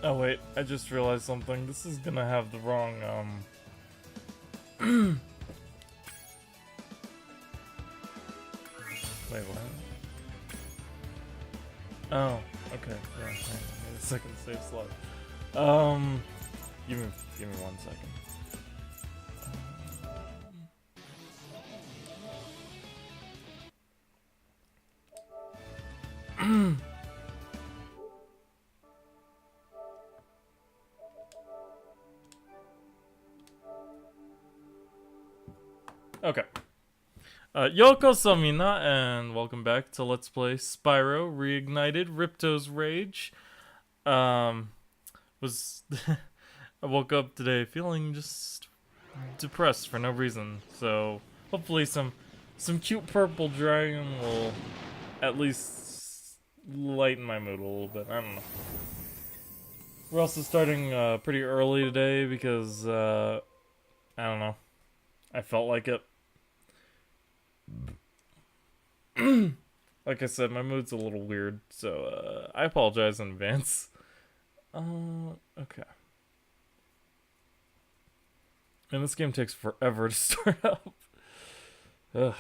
Oh wait, I just realized something. This is gonna have the wrong, Wait, what? Oh, okay. Yeah, hang on. Wait a second, save slot. Give me 1 second. Okay. Yoko Samina, and welcome back to Let's Play Spyro Reignited Ripto's Rage. Was I woke up today feeling just depressed for no reason, so hopefully some cute purple dragon will at least lighten my mood a little bit. I don't know. We're also starting pretty early today because I don't know. I felt like it. Like I said, my mood's a little weird, so I apologize in advance. Okay. And this game takes forever to start up. Ugh.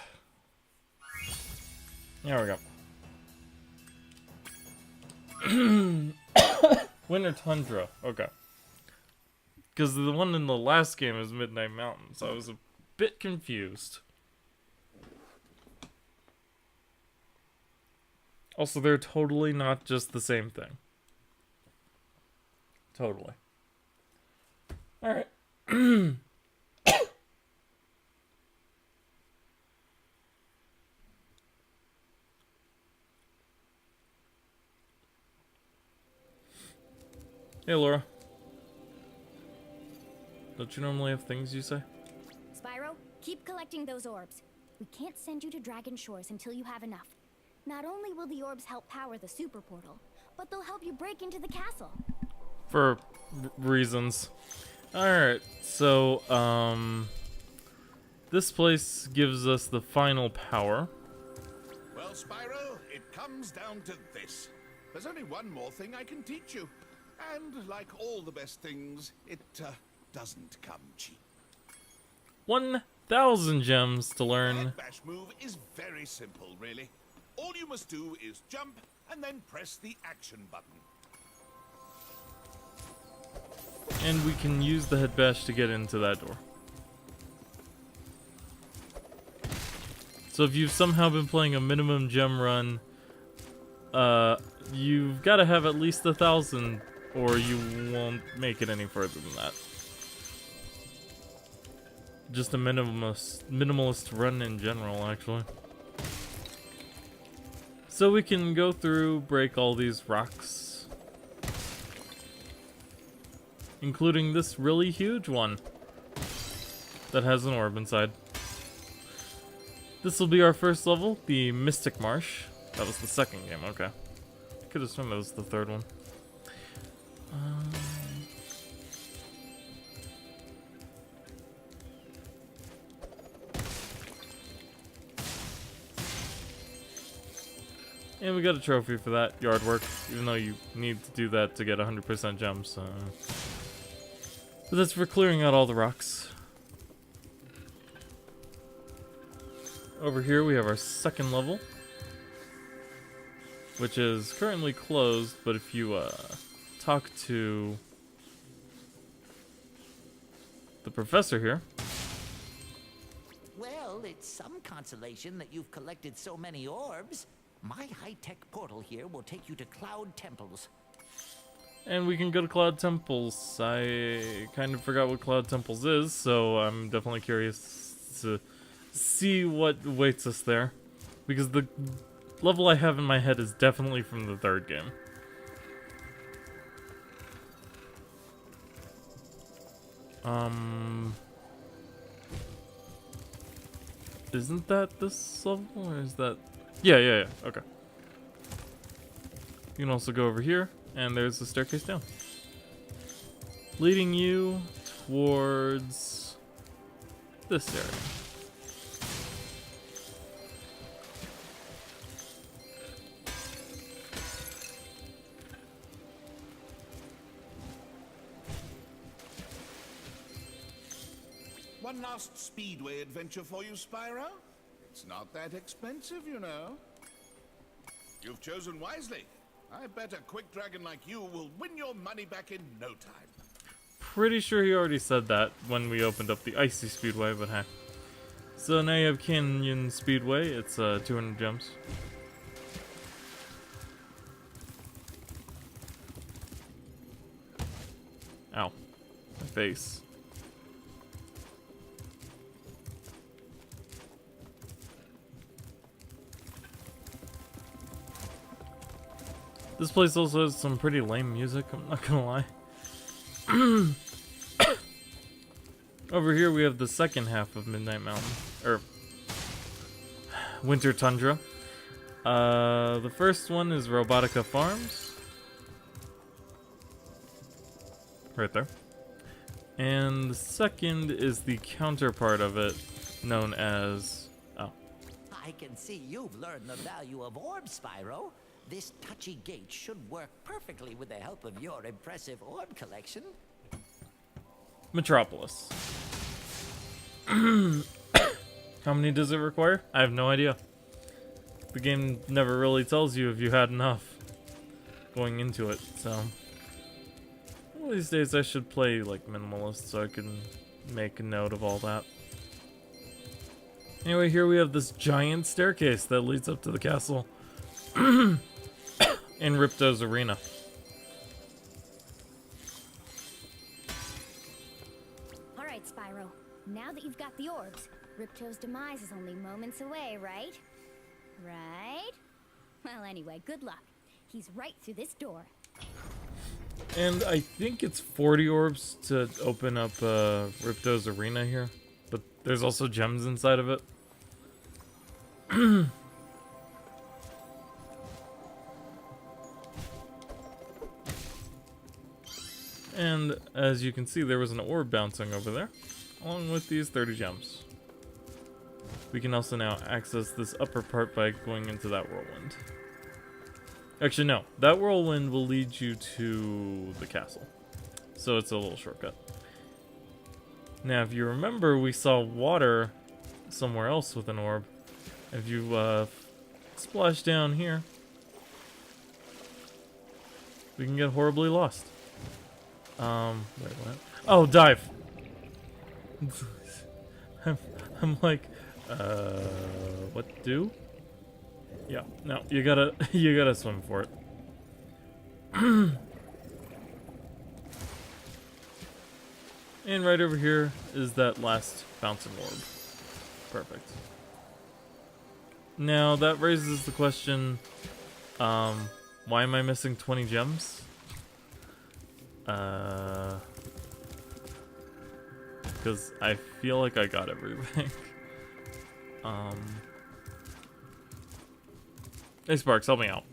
There we go. Winter Tundra. Okay. Because the one in the last game is Midnight Mountain, so I was a bit confused. Also, they're totally not just the same thing. Totally. Alright. Hey, Laura. Don't you normally have things you say? Spyro, keep collecting those orbs. We can't send you to Dragon Shores until you have enough. Not only will the orbs help power the super portal, but they'll help you break into the castle. For reasons. Alright, so, this place gives us the final power. Well, Spyro, it comes down to this. There's only one more thing I can teach you. And like all the best things, it doesn't come cheap. 1,000 gems to The learn. head bash move is very simple, really. All you must do is jump and then press the action button. And we can use the head bash to get into that door. So if you've somehow been playing a minimum gem run, you've got to have at least 1,000 or you won't make it any further than that. Just a minimalist run in general, actually. So we can go through, break all these rocks. Including this really huge one that has an orb inside. This will be our first level, the Mystic Marsh. That was the second game, okay. Could have sworn that was the third one. And we got a trophy for that, yard work, even though you need to do that to get 100% gems. But that's for clearing out all the rocks. Over here we have our second level, which is currently closed, but if you talk to the professor here. Well, it's some consolation that you've collected so many orbs. My high-tech portal here will take you to Cloud Temples. And we can go to Cloud Temples. I kind of forgot what Cloud Temples is, so I'm definitely curious to see what awaits us there. Because the level I have in my head is definitely from the third game. Isn't that this level, or is that... Yeah, okay. You can also go over here, and there's the staircase down. Leading you towards this area. one last speedway adventure for you, Spyro. It's not that expensive, you know. You've chosen wisely. I bet a quick dragon like you will win your money back in no time. Pretty sure he already said that when we opened up the Icy Speedway, but hey. So now you have Canyon Speedway. It's 200 gems. Ow. My face. This place also has some pretty lame music, I'm not gonna lie. Over here we have the second half of Midnight Mountain, or Winter Tundra. The first one is Robotica Farms. Right there. And the second is the counterpart of it, known as... oh. I can see you've learned the value of orbs, Spyro. This touchy gate should work perfectly with the help of your impressive orb collection. Metropolis. How many does it require? I have no idea. The game never really tells you if you had enough going into it, so... one of these days I should play like minimalist so I can make a note of all that. Anyway, here we have this giant staircase that leads up to the castle in Ripto's arena. Alright, Spyro. Now that you've got the orbs, Ripto's demise is only moments away, right? Right? Well, anyway, good luck. He's right through this door. And I think it's 40 orbs to open up Ripto's arena here. But there's also gems inside of it. And as you can see, there was an orb bouncing over there, along with these 30 gems. We can also now access this upper part by going into that whirlwind. Actually, no. That whirlwind will lead you to the castle. So it's a little shortcut. Now, if you remember, we saw water somewhere else with an orb. If you splash down here, we can get horribly lost. Wait, what? Oh, dive! I'm like, what do? Yeah, no, you gotta swim for it. And right over here is that last bouncing orb. Perfect. Now that raises the question, why am I missing 20 gems? Because I feel like I got everything. Hey Sparks, help me out.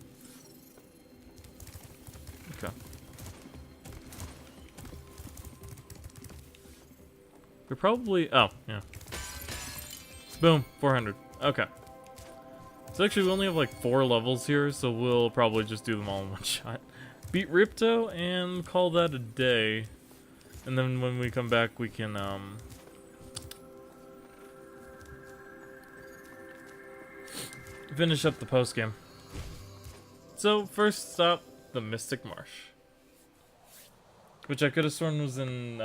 Okay. We're probably... oh, yeah. Boom, 400. Okay. So actually we only have like 4 levels here, so we'll probably just do them all in one shot. Beat Ripto and call that a day. And then when we come back we can finish up the post game. So first stop, the Mystic Marsh, which I could have sworn was in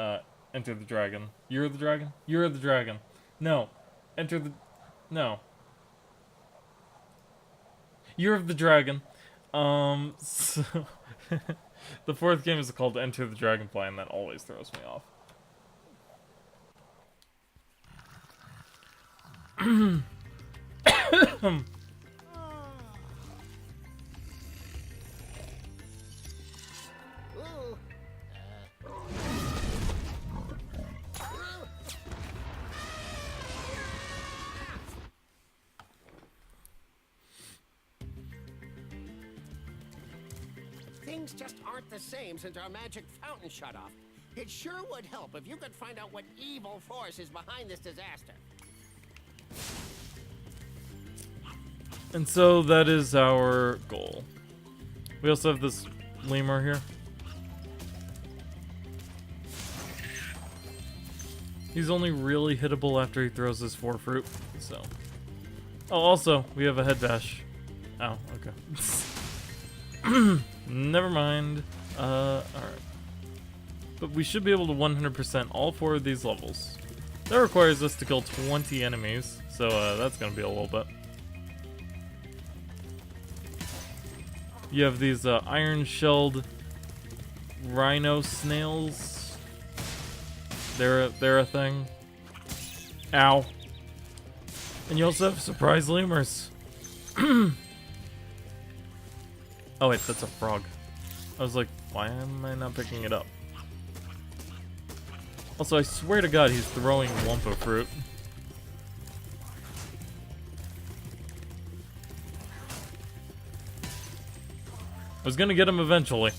Enter the Dragon. You're the Dragon? You're the Dragon. No. Enter the... no. Year of the Dragon. So the 4th game is called Enter the Dragonfly, and that always throws me off. Things just aren't the same since our magic fountain shut off. It sure would help if you could find out what evil force is behind this disaster. And so that is our goal. We also have this lemur here. He's only really hittable after he throws his 4 fruit, so. Oh, also, we have a head dash. Oh, okay. Never mind. Alright. But we should be able to 100% all 4 of these levels. That requires us to kill 20 enemies, so that's gonna be a little bit. You have these iron-shelled rhino snails. They're a thing. Ow. And you also have surprise lemurs. Oh wait, that's a frog. I was like, why am I not picking it up? Also, I swear to God, he's throwing Wumpa fruit. I was gonna get him eventually.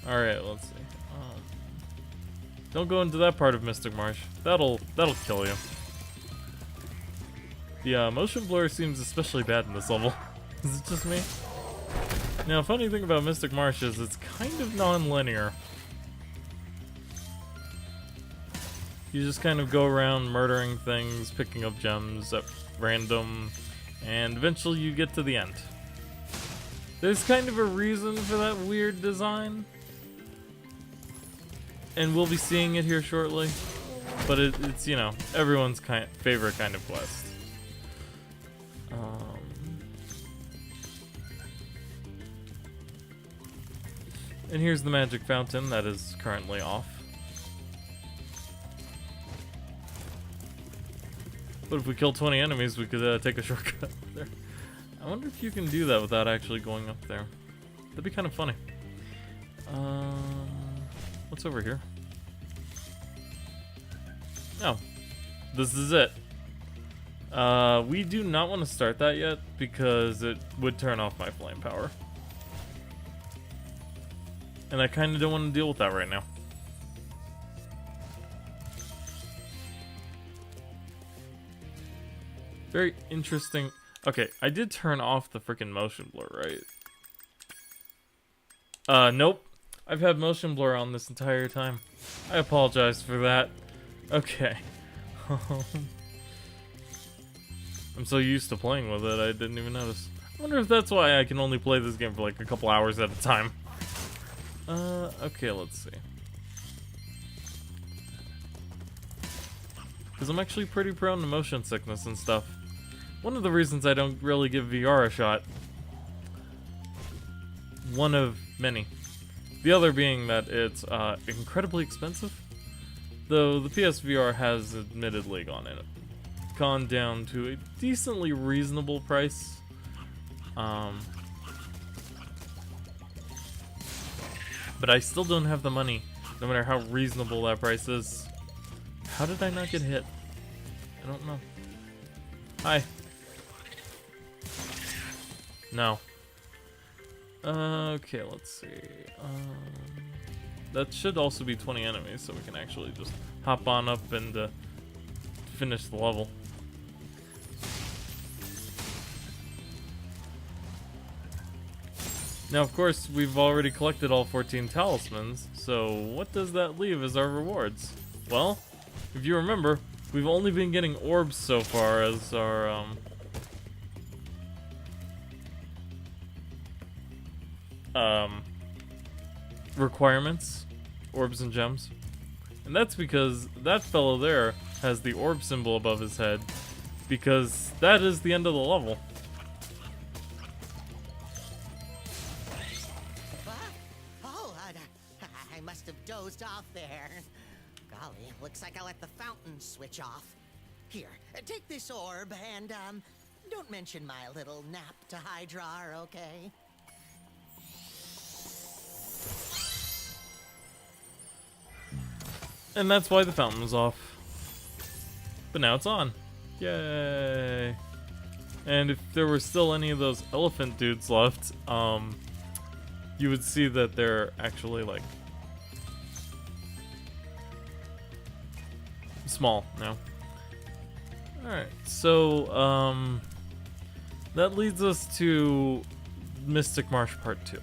Alright, let's see. Don't go into that part of Mystic Marsh. That'll kill you. The motion blur seems especially bad in this level. Is it just me? Now, funny thing about Mystic Marsh is it's kind of non-linear. You just kind of go around murdering things, picking up gems at random, and eventually you get to the end. There's kind of a reason for that weird design, and we'll be seeing it here shortly, but it's, you know, everyone's favorite kind of quest. And here's the magic fountain that is currently off. But if we kill 20 enemies, we could take a shortcut there. I wonder if you can do that without actually going up there. That'd be kind of funny. What's over here? Oh, this is it. We do not want to start that yet because it would turn off my flame power. And I kind of don't want to deal with that right now. Very interesting. Okay, I did turn off the freaking motion blur, right? Nope. I've had motion blur on this entire time. I apologize for that. Okay. I'm so used to playing with it, I didn't even notice. I wonder if that's why I can only play this game for like a couple hours at a time. Okay, let's see. Because I'm actually pretty prone to motion sickness and stuff. One of the reasons I don't really give VR a shot. One of many. The other being that it's incredibly expensive. Though the PSVR has admittedly gone down to a decently reasonable price. But I still don't have the money, no matter how reasonable that price is. How did I not get hit? I don't know. Hi. No. Okay, let's see. That should also be 20 enemies, so we can actually just hop on up and finish the level. Now, of course, we've already collected all 14 talismans, so what does that leave as our rewards? Well, if you remember, we've only been getting orbs so far as our, requirements, orbs and gems. And that's because that fellow there has the orb symbol above his head, because that is the end of the level. I must have dozed off there. Golly, looks like I let the fountain switch off. Here, take this orb and, don't mention my little nap to Hydra, okay? And that's why the fountain was off. But now it's on. Yay! And if there were still any of those elephant dudes left, you would see that they're actually, like, small now. Alright, so, that leads us to Mystic Marsh Part 2.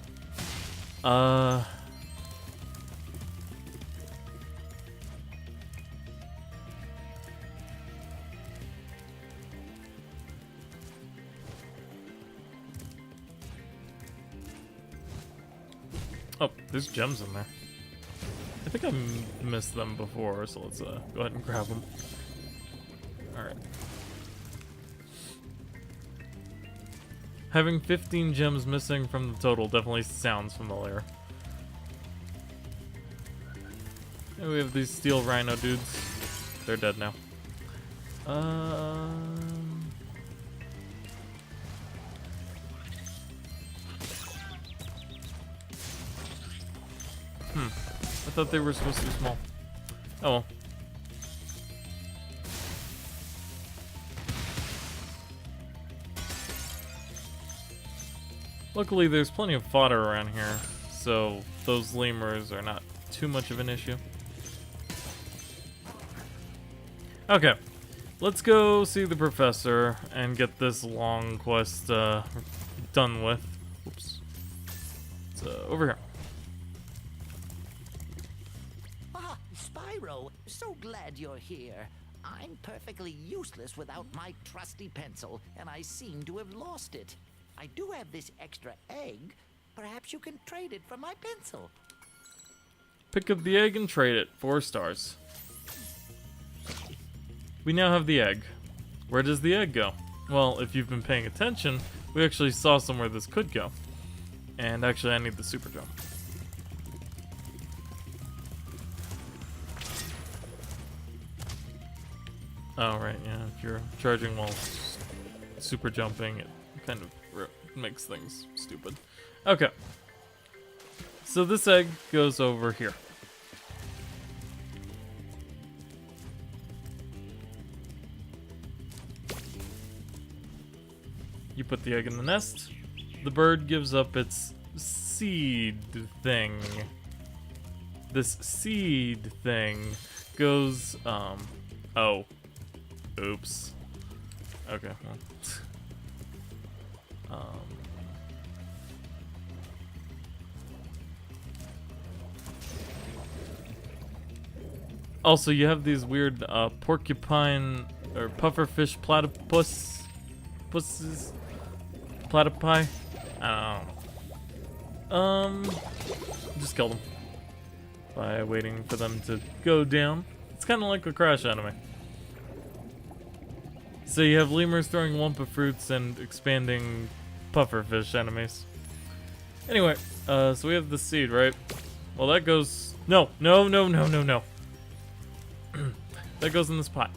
Oh, there's gems in there. I think I missed them before, so let's go ahead and grab them. Alright. Having 15 gems missing from the total definitely sounds familiar. And we have these steel rhino dudes. They're dead now. I thought they were supposed to be small. Oh well. Luckily, there's plenty of fodder around here, so those lemurs are not too much of an issue. Okay, let's go see the professor and get this long quest done with. Oops. It's over here. Ah, Spyro, so glad you're here. I'm perfectly useless without my trusty pencil, and I seem to have lost it. I do have this extra egg. Perhaps you can trade it for my pencil. Pick up the egg and trade it. 4 stars. We now have the egg. Where does the egg go? Well, if you've been paying attention, we actually saw somewhere this could go. And actually, I need the super jump. Oh, right, yeah. If you're charging while super jumping, it kind of makes things stupid. Okay. So this egg goes over here. You put the egg in the nest. The bird gives up its seed thing. This seed thing goes, oh. Oops. Okay, well. Also, you have these weird porcupine or pufferfish platypus platypi. I don't know. Just kill them by waiting for them to go down. It's kind of like a Crash anime. So you have lemurs throwing Wumpa fruits and expanding pufferfish enemies. Anyway, so we have the seed, right? Well, that goes... No. That goes in this pot.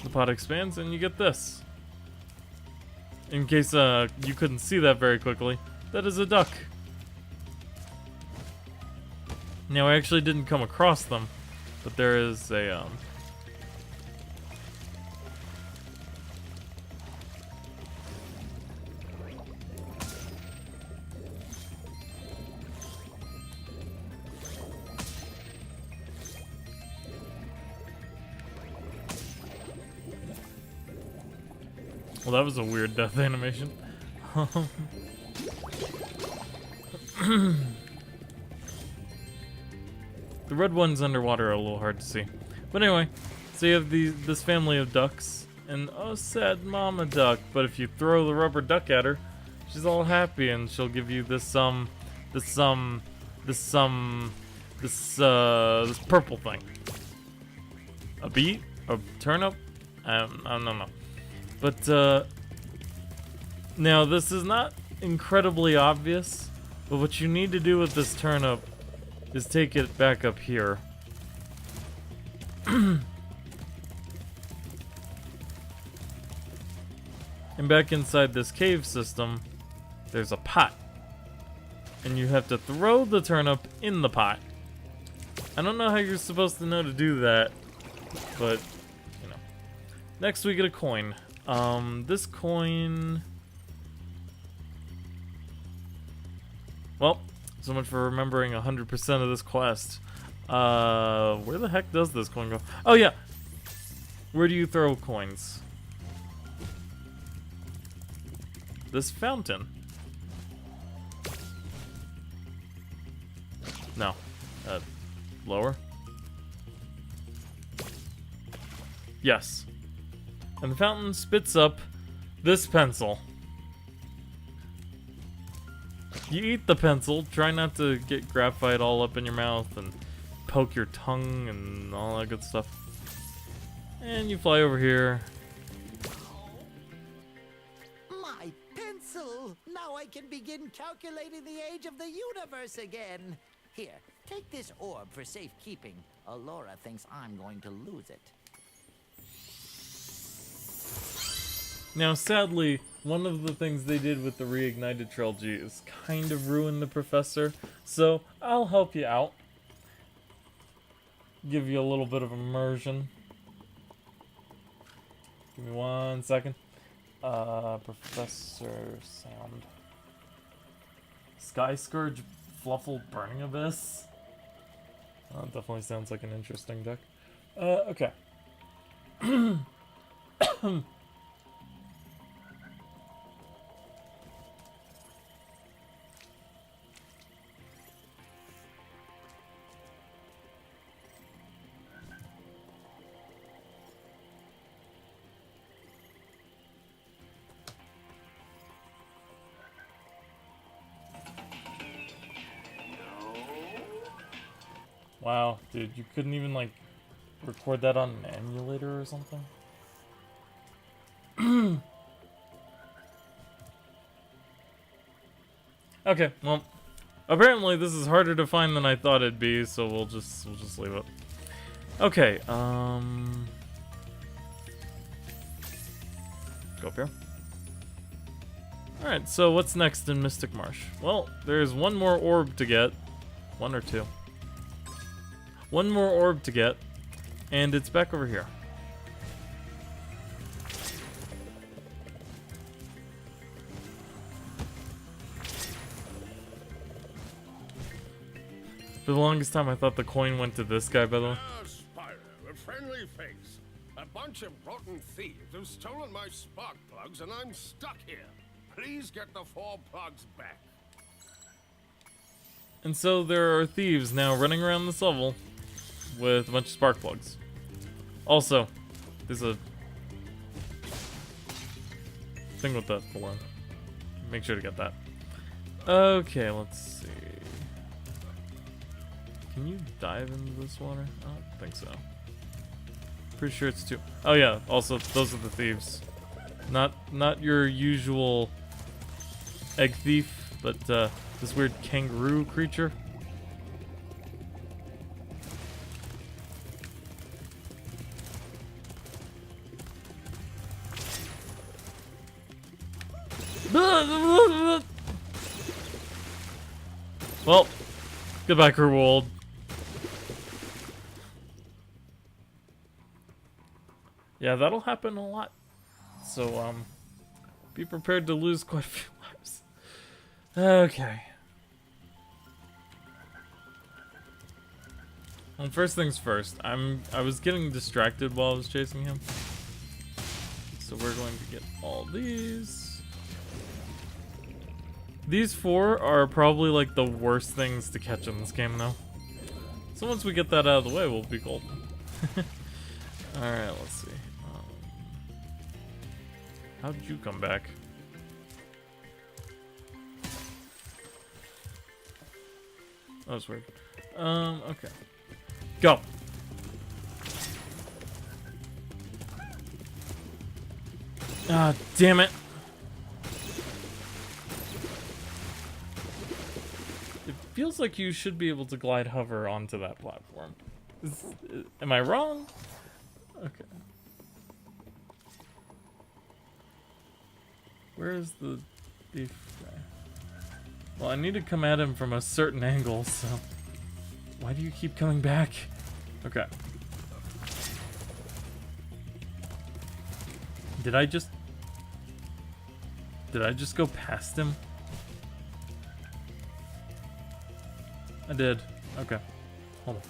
The pot expands and you get this. In case you couldn't see that very quickly, that is a duck. Now, I actually didn't come across them, but there is a... Well, that was a weird death animation. The red ones underwater are a little hard to see. But anyway, so you have this family of ducks, and oh, sad mama duck. But if you throw the rubber duck at her, she's all happy, and she'll give you this purple thing. A beet? A turnip? I don't know. But, now this is not incredibly obvious, but what you need to do with this turnip is take it back up here. And back inside this cave system, there's a pot. And you have to throw the turnip in the pot. I don't know how you're supposed to know to do that, but, you know. Next we get a coin. This coin... Well, so much for remembering 100% of this quest. Where the heck does this coin go? Oh, yeah! Where do you throw coins? This fountain. No. Lower? Yes. And the fountain spits up this pencil. You eat the pencil. Try not to get graphite all up in your mouth and poke your tongue and all that good stuff. And you fly over here. My pencil! Now I can begin calculating the age of the universe again. Here, take this orb for safekeeping. Allura thinks I'm going to lose it. Now, sadly, one of the things they did with the Reignited trilogy is kind of ruin the professor, so I'll help you out. Give you a little bit of immersion. Give me 1 second. Professor sound. Sky Scourge, Fluffle, Burning Abyss. That definitely sounds like an interesting deck. Okay. Wow, dude, you couldn't even, like, record that on an emulator or something? Okay, well, apparently this is harder to find than I thought it'd be, so we'll just leave it. Okay, go up here. Alright, so what's next in Mystic Marsh? Well, there's one more orb to get. One or two. One more orb to get, and it's back over here. For the longest time, I thought the coin went to this guy, by the way. Ah, Spyro, a friendly face. A bunch of rotten thieves have stolen my spark plugs, and I'm stuck here. Please get the 4 plugs back. And so there are thieves now running around this level with a bunch of spark plugs. Also, there's a thing with that balloon. Make sure to get that. Okay, let's see. Can you dive into this water? I don't think so. Pretty sure it's 2. Oh yeah, also those are the thieves. Not your usual egg thief, but this weird kangaroo creature. Well, goodbye, Kerwold. Yeah, that'll happen a lot. So, be prepared to lose quite a few lives. Okay. Well, first things first. I was getting distracted while I was chasing him. So we're going to get all these. These 4 are probably like the worst things to catch in this game, though. So once we get that out of the way, we'll be golden. Alright, let's see. How did you come back? That was weird. Okay. Go! Ah, damn it! It feels like you should be able to glide hover onto that platform. Am I wrong? Okay. Where is the thief guy? Well, I need to come at him from a certain angle, so... Why do you keep coming back? Okay. Did I just go past him? I did. Okay. Hold on.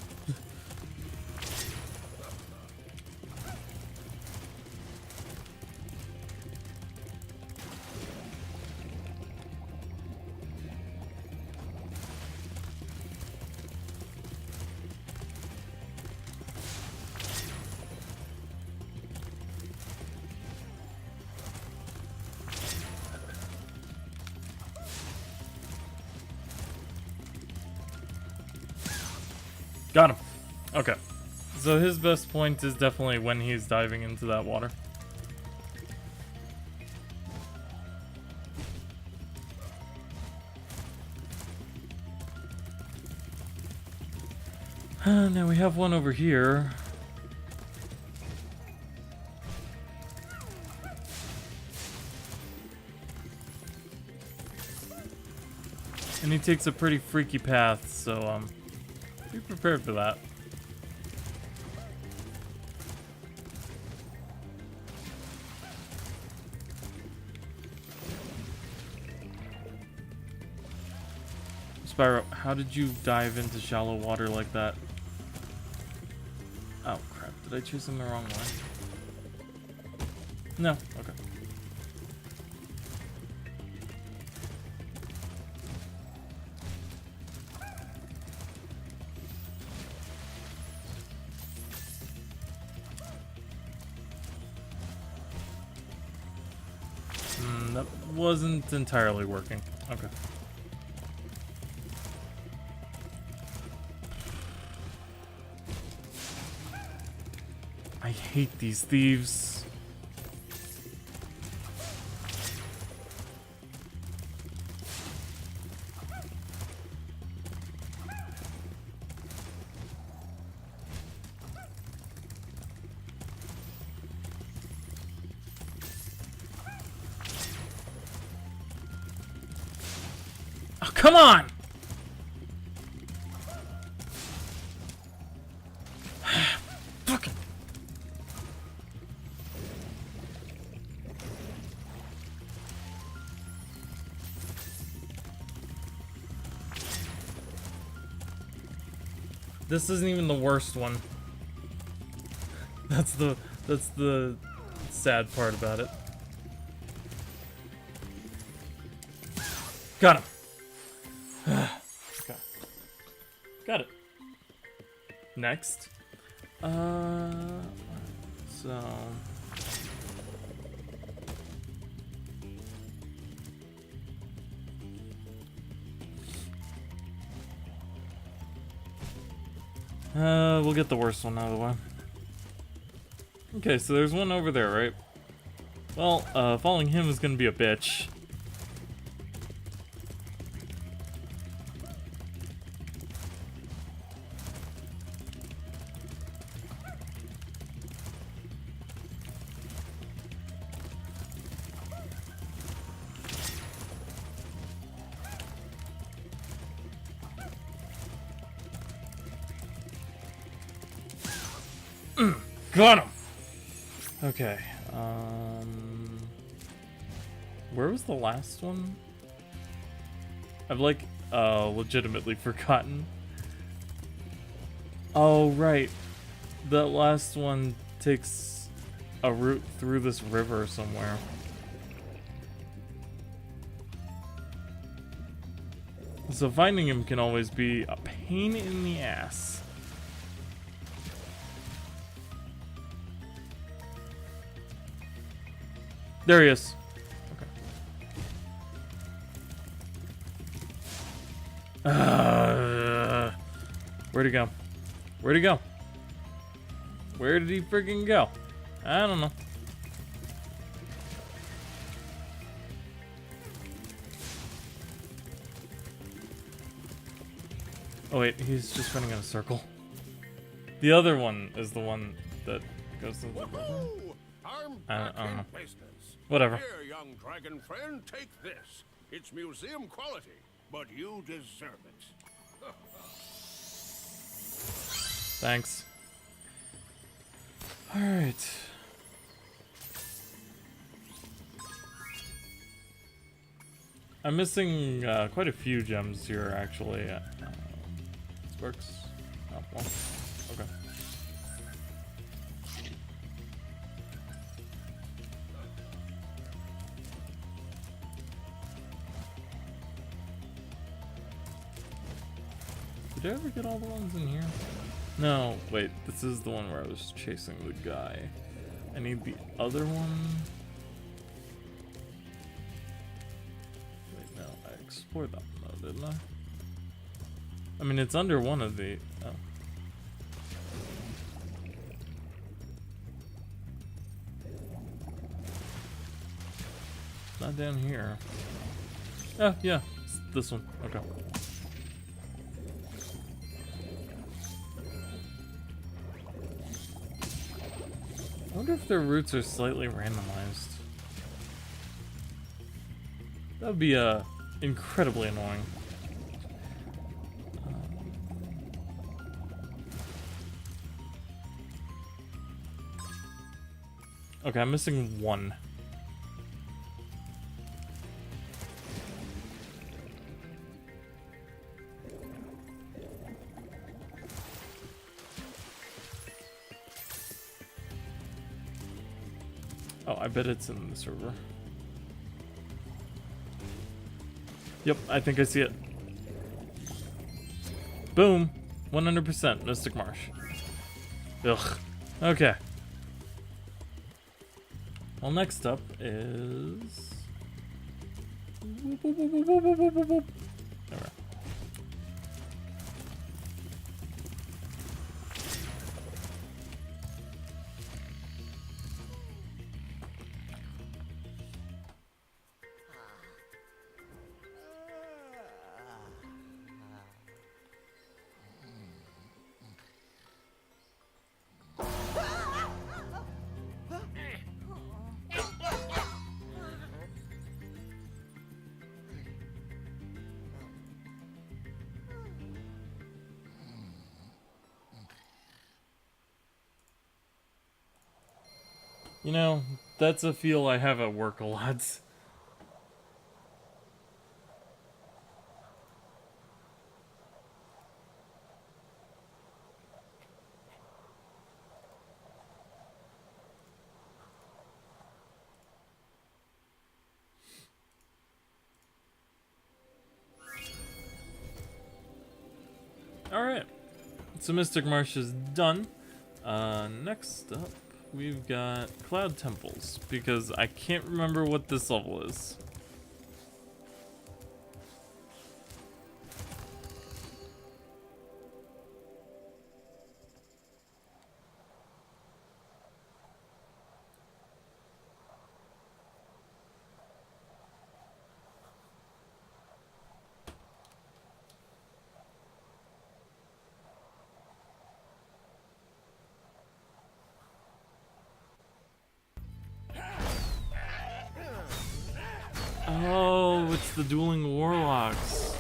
Got him. Okay. So his best point is definitely when he's diving into that water. Now we have one over here. And he takes a pretty freaky path, so be prepared for that. Spyro, how did you dive into shallow water like that? Oh crap, did I choose him the wrong way? No, okay. That wasn't entirely working. Okay. I hate these thieves. Oh, come on! Fucking. This isn't even the worst one. That's the sad part about it. Got him. Okay. Got it. Next. So we'll get the worst one out of the way. Okay, so there's one over there, right? Well, following him is gonna be a bitch. Got him! Okay, where was the last one? I've like, legitimately forgotten. Oh, right. That last one takes a route through this river somewhere. So finding him can always be a pain in the ass. There he is. Okay. Where'd he go? Where'd he go? Where did he freaking go? I don't know. Oh wait, he's just running in a circle. The other one is the one that goes to the river. I'm I back don't know. in business. Whatever. Here, young dragon friend, take this. It's museum quality, but you deserve it. Thanks. Alright. I'm missing quite a few gems here, actually. This works. Oh, well. Okay. Did I ever get all the ones in here? No, wait, this is the one where I was chasing the guy. I need the other one. Wait, no, I explored that one though, didn't I? I mean, it's under one of the... Oh. not down here. Oh, yeah. It's this one. Okay. I wonder if their routes are slightly randomized. That would be incredibly annoying. Okay, I'm missing one. Oh, I bet it's in the server. Yep, I think I see it. Boom! 100% Mystic Marsh. Ugh. Okay. Well, next up is... Alright. You know, that's a feel I have at work a lot. Alright, so Mystic Marsh is done. Next up, we've got Cloud Temples, because I can't remember what this level is. Oh, it's the dueling warlocks.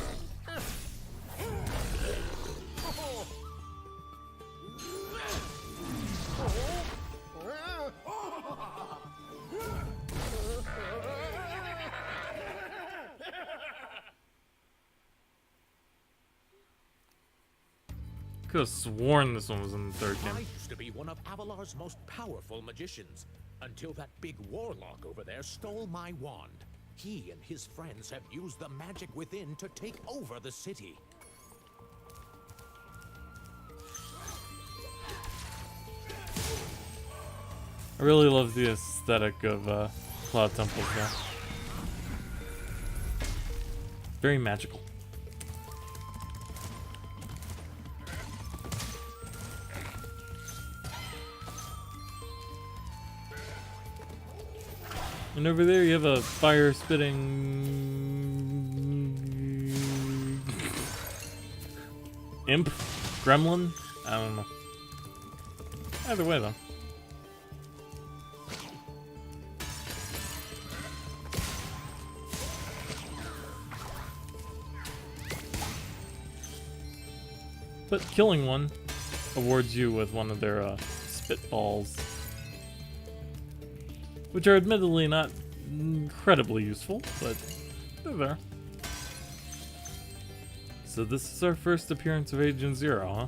Could have sworn this one was in the third I game. used to be one of Avalar's most powerful magicians, until that big warlock over there stole my wand. He and his friends have used the magic within to take over the city. I really love the aesthetic of Cloud Temples now. Very magical. And over there you have a fire spitting imp, gremlin. I don't know. Either way, though. But killing one awards you with one of their spitballs, which are admittedly not incredibly useful, but they're there. So this is our first appearance of Agent Zero, huh?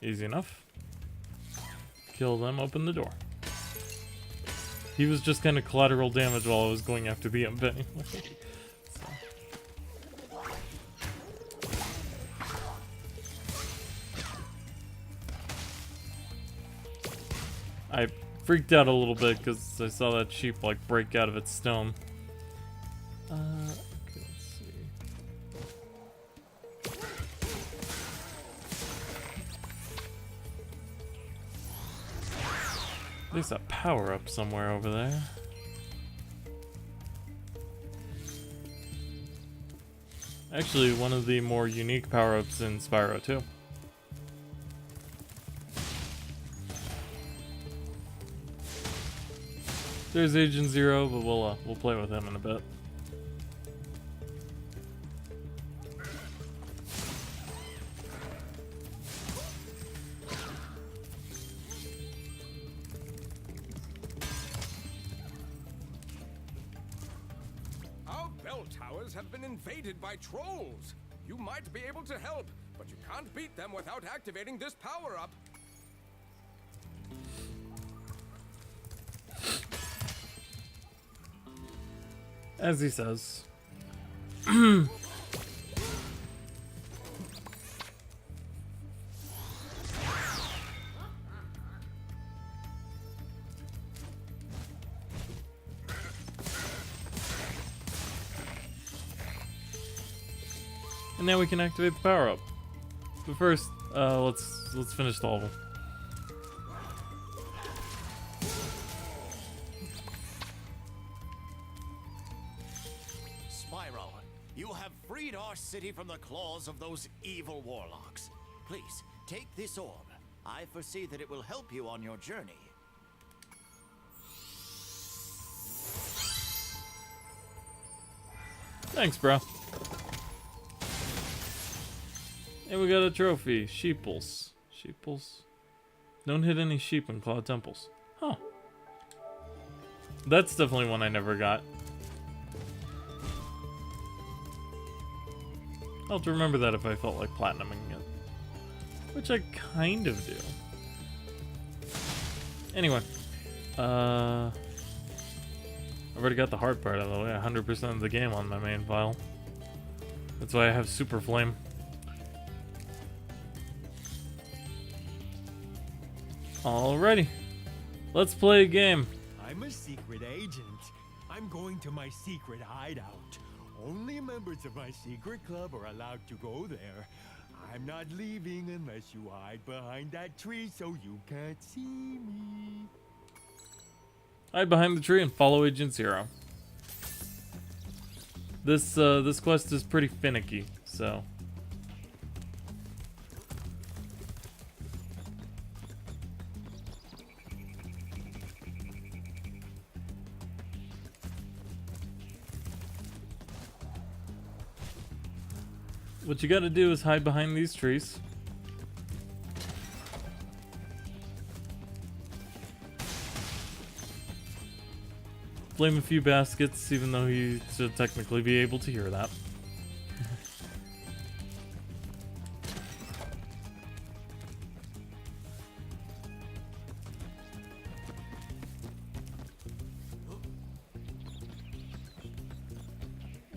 Easy enough. Kill them, open the door. He was just kind of collateral damage while I was going after the imp anyway. So. I freaked out a little bit because I saw that sheep like break out of its stone. Okay, let's see. There's a power up somewhere over there. Actually, one of the more unique power-ups in Spyro 2. There's Agent Zero, but we'll play with him in a bit. Our bell towers have been invaded by trolls. You might be able to help, but you can't beat them without activating this power-up. As he says. And now we can activate the power up. But first, let's finish the level. Spyro, you have freed our city from the claws of those evil warlocks. Please, take this orb. I foresee that it will help you on your journey. Thanks, bro. And we got a trophy. Sheeples. Sheeples. Don't hit any sheep in Cloud Temples. Huh. That's definitely one I never got. I'll have to remember that if I felt like platinuming it. Which I kind of do. Anyway. I've already got the hard part out of the way. 100% of the game on my main file. That's why I have Super Flame. Alrighty. Let's play a game. I'm a secret agent. I'm going to my secret hideout. Only members of my secret club are allowed to go there. I'm not leaving unless you hide behind that tree so you can't see me. Hide behind the tree and follow Agent Zero. This quest is pretty finicky, so. What you gotta do is hide behind these trees. Flame a few baskets, even though he should technically be able to hear that.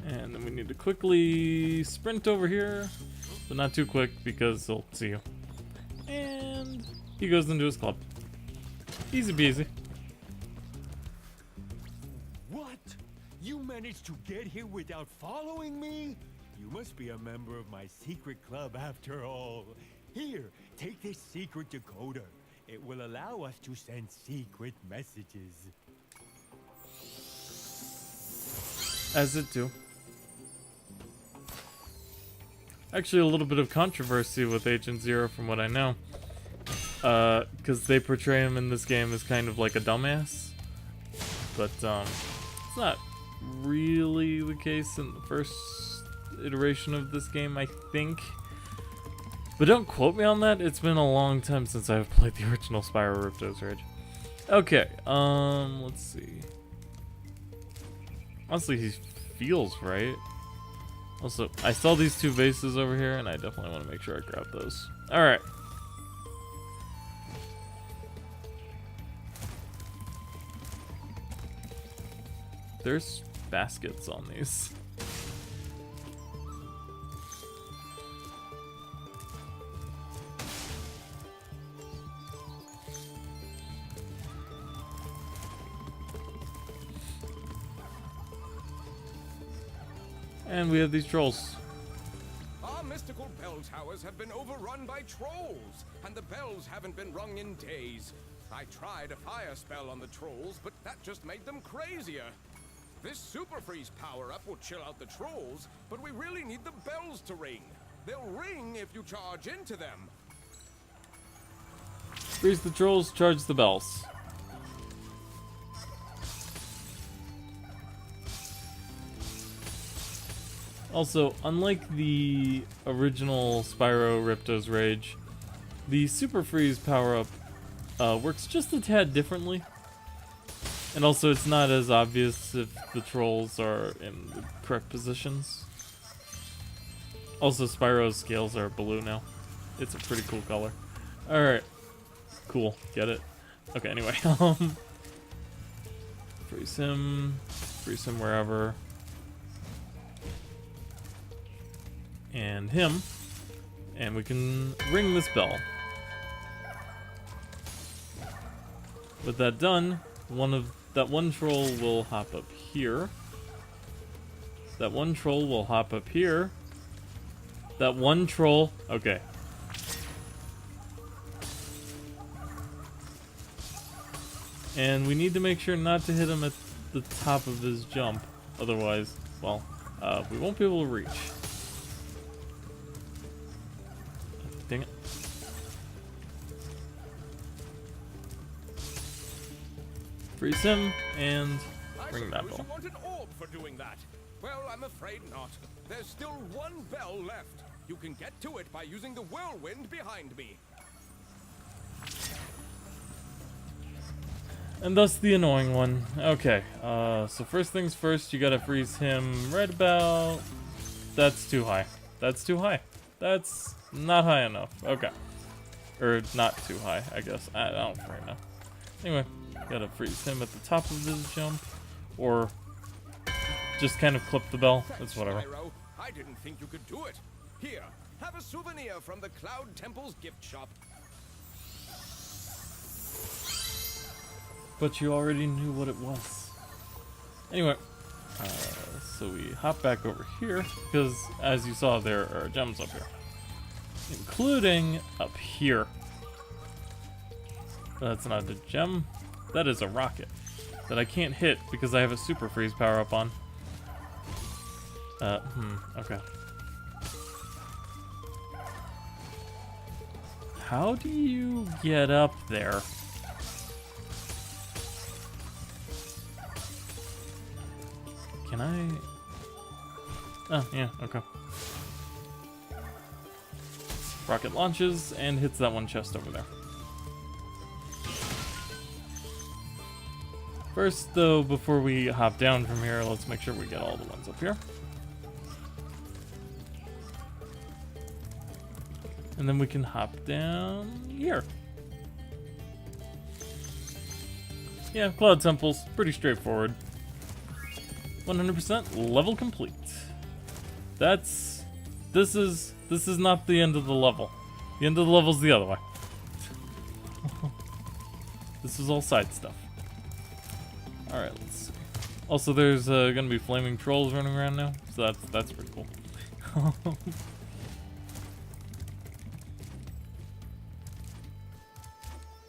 And then we need to quickly sprint over here, but not too quick because he'll see you. And he goes into his club. Easy peasy. What? You managed to get here without following me? You must be a member of my secret club after all. Here, take this secret decoder. It will allow us to send secret messages. As it do. Actually, a little bit of controversy with Agent Zero from what I know. Because they portray him in this game as kind of like a dumbass. But, it's not really the case in the first iteration of this game, I think. But don't quote me on that. It's been a long time since I've played the original Spyro Ripto's Rage. Okay, let's see. Honestly, he feels right. Also, I saw these two vases over here, and I definitely want to make sure I grab those. Alright. There's baskets on these. And we have these trolls. Our mystical bell towers have been overrun by trolls, and the bells haven't been rung in days. I tried a fire spell on the trolls, but that just made them crazier. This super freeze power-up will chill out the trolls, but we really need the bells to ring. They'll ring if you charge into them. Freeze the trolls, charge the bells. Also, unlike the original Spyro Ripto's Rage, the Super Freeze power-up works just a tad differently. And also, it's not as obvious if the trolls are in the correct positions. Also, Spyro's scales are blue now. It's a pretty cool color. Alright. Cool. Get it? Okay, anyway. Freeze him. Freeze him wherever. And him. And we can ring this bell. With that done, that one troll will hop up here. That one troll will hop up here. That one troll... Okay. And we need to make sure not to hit him at the top of his jump. Otherwise, well, we won't be able to reach. Dang it. Freeze him and ring that bell. You want an orb for doing that? Well, I'm afraid not. There's still one bell left. You can get to it by using the whirlwind behind me. And thus the annoying one. Okay, so first things first, you gotta freeze him right about... That's too high. That's too high. That's not high enough. Okay. Or not too high, I guess. I don't freaking know. Anyway, gotta freeze him at the top of his jump. Or just kind of clip the bell. It's whatever. Spyro, I didn't think you could do it. Here, have a souvenir from the Cloud Temple's gift shop. But you already knew what it was. Anyway, so we hop back over here, because as you saw, there are gems up here. Including up here. That's not a gem. That is a rocket. That I can't hit because I have a super freeze power up on. Okay. How do you get up there? Can I? Oh, yeah, okay. Rocket launches and hits that one chest over there. First, though, before we hop down from here, let's make sure we get all the ones up here. And then we can hop down here. Yeah, Cloud Temples, pretty straightforward. 100% level complete. This is not the end of the level. The end of the level's the other way. This is all side stuff. Alright, let's see. Also, there's gonna be flaming trolls running around now, so that's pretty cool.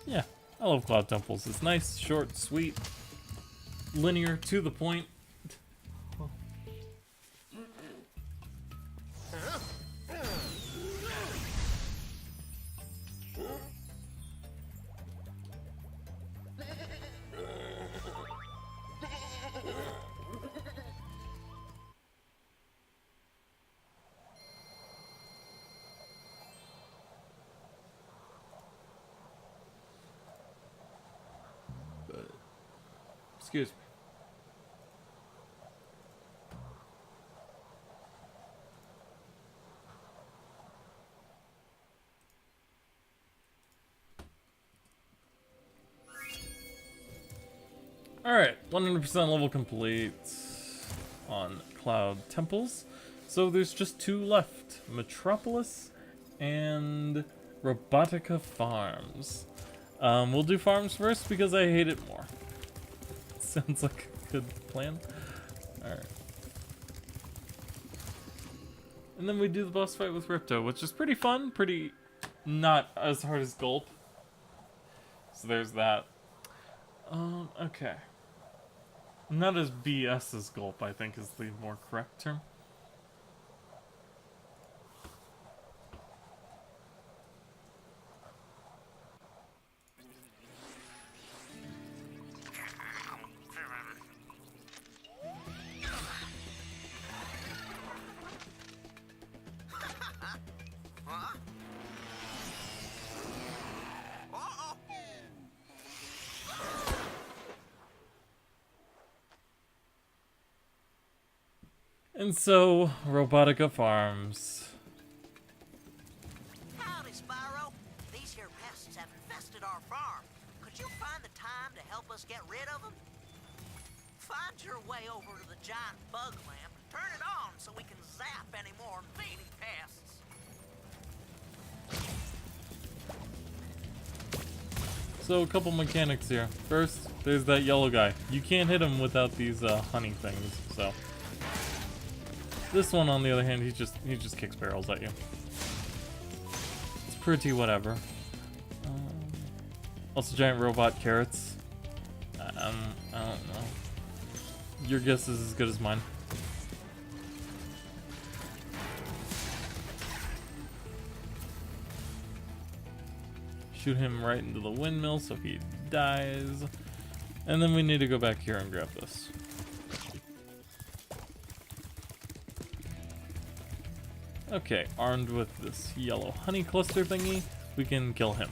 Yeah, I love Cloud Temples. It's nice, short, sweet, linear, to the point. Excuse me. Alright, 100% level complete on Cloud Temples. So there's just two left. Metropolis and Robotica Farms. We'll do Farms first because I hate it more. Sounds like a good plan. Alright. And then we do the boss fight with Ripto, which is pretty fun, pretty not as hard as Gulp. So there's that. Okay. Not as BS as Gulp, I think is the more correct term. And so, Robotica Farms. Howdy, Spyro. These here pests have infested our farm. Could you find the time to help us get rid of them? Find your way over to the giant bug lamp and turn it on so we can zap any more invading pests. So, a couple mechanics here. First, there's that yellow guy. You can't hit him without these honey things, so... This one, on the other hand, he just kicks barrels at you. It's pretty whatever. Also, giant robot carrots. I don't know. Your guess is as good as mine. Shoot him right into the windmill so he dies. And then we need to go back here and grab this. Okay, armed with this yellow honey cluster thingy, we can kill him.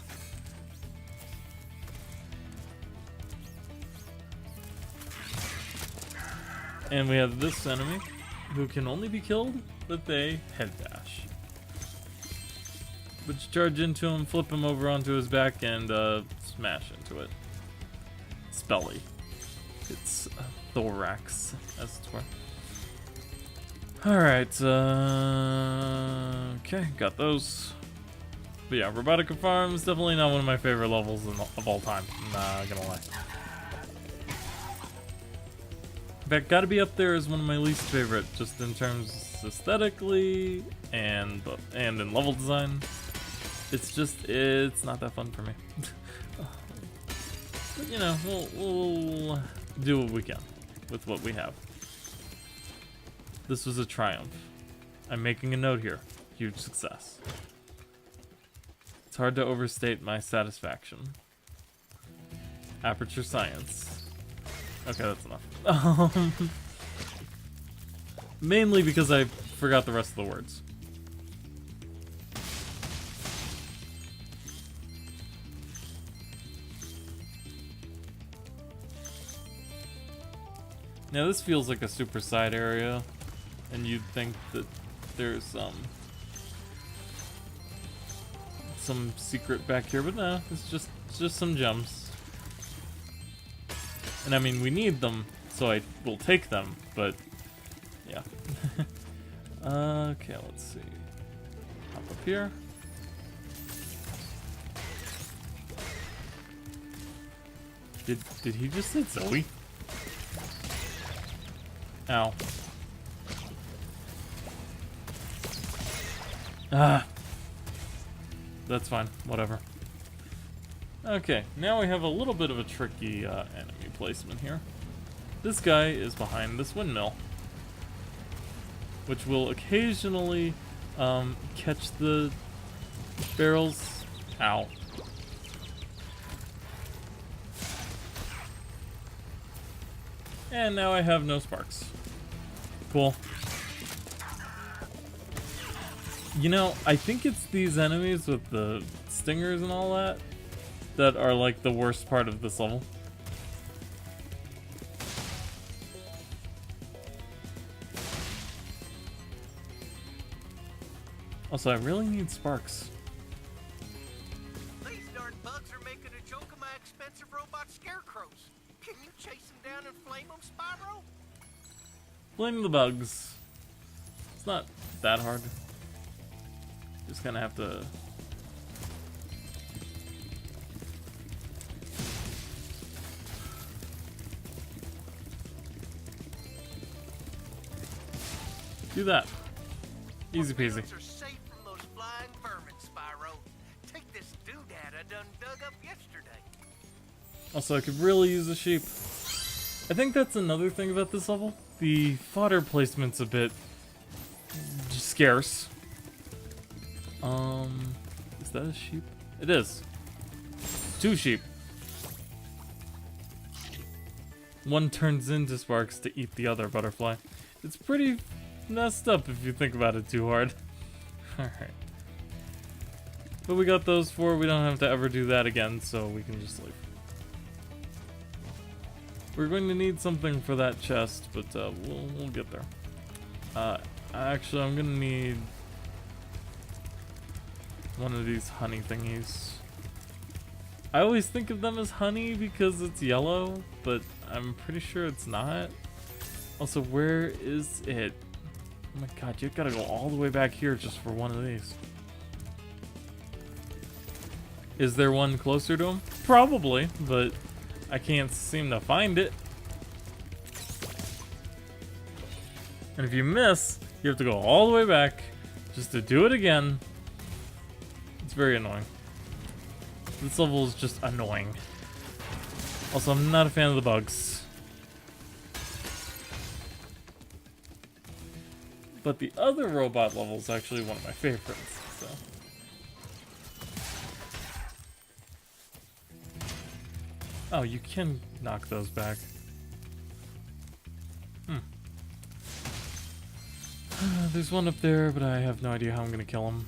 And we have this enemy, who can only be killed with a head dash. But you charge into him, flip him over onto his back, and smash into it. It's belly. It's thorax, as it were. Alright, okay, got those. But yeah, Robotica Farms, definitely not one of my favorite levels of all time, not gonna lie. In fact, gotta be up there as one of my least favorite, just in terms aesthetically and in level design. It's not that fun for me. But you know, we'll do what we can with what we have. This was a triumph. I'm making a note here. Huge success. It's hard to overstate my satisfaction. Aperture science. Okay, that's enough. Mainly because I forgot the rest of the words. Now this feels like a super side area. And you'd think that there's some secret back here, but no, it's just some gems. And I mean, we need them, so I will take them, but yeah. Okay, let's see. Hop up here. Did he just say Zoe? Ow. Ah, that's fine, whatever. Okay, now we have a little bit of a tricky enemy placement here. This guy is behind this windmill, which will occasionally catch the barrels. Ow. And now I have no sparks. Cool. You know, I think it's these enemies with the stingers and all that that are like the worst part of this level. Also, I really need sparks. These darn bugs are making a joke of my expensive robot scarecrows. Can you chase them down and flame them, Spyro? Flame the bugs. It's not that hard. Just gonna have to... do that. Easy peasy. Are safe from those flying vermin, Spyro. Take this doodad I done dug up yesterday. Also, I could really use a sheep. I think that's another thing about this level. The fodder placement's a bit scarce. Is that a sheep? It is. 2 sheep. One turns into sparks to eat the other butterfly. It's pretty messed up if you think about it too hard. Alright. But we got those 4, we don't have to ever do that again, so we can just leave. We're going to need something for that chest, but we'll get there. Actually, I'm gonna need one of these honey thingies. I always think of them as honey because it's yellow, but I'm pretty sure it's not. Also, where is it? Oh my god, you gotta go all the way back here just for one of these. Is there one closer to him? Probably, but I can't seem to find it. And if you miss, you have to go all the way back just to do it again. It's very annoying. This level is just annoying. Also, I'm not a fan of the bugs. But the other robot level is actually one of my favorites, so. Oh, you can knock those back. There's one up there, but I have no idea how I'm gonna kill him.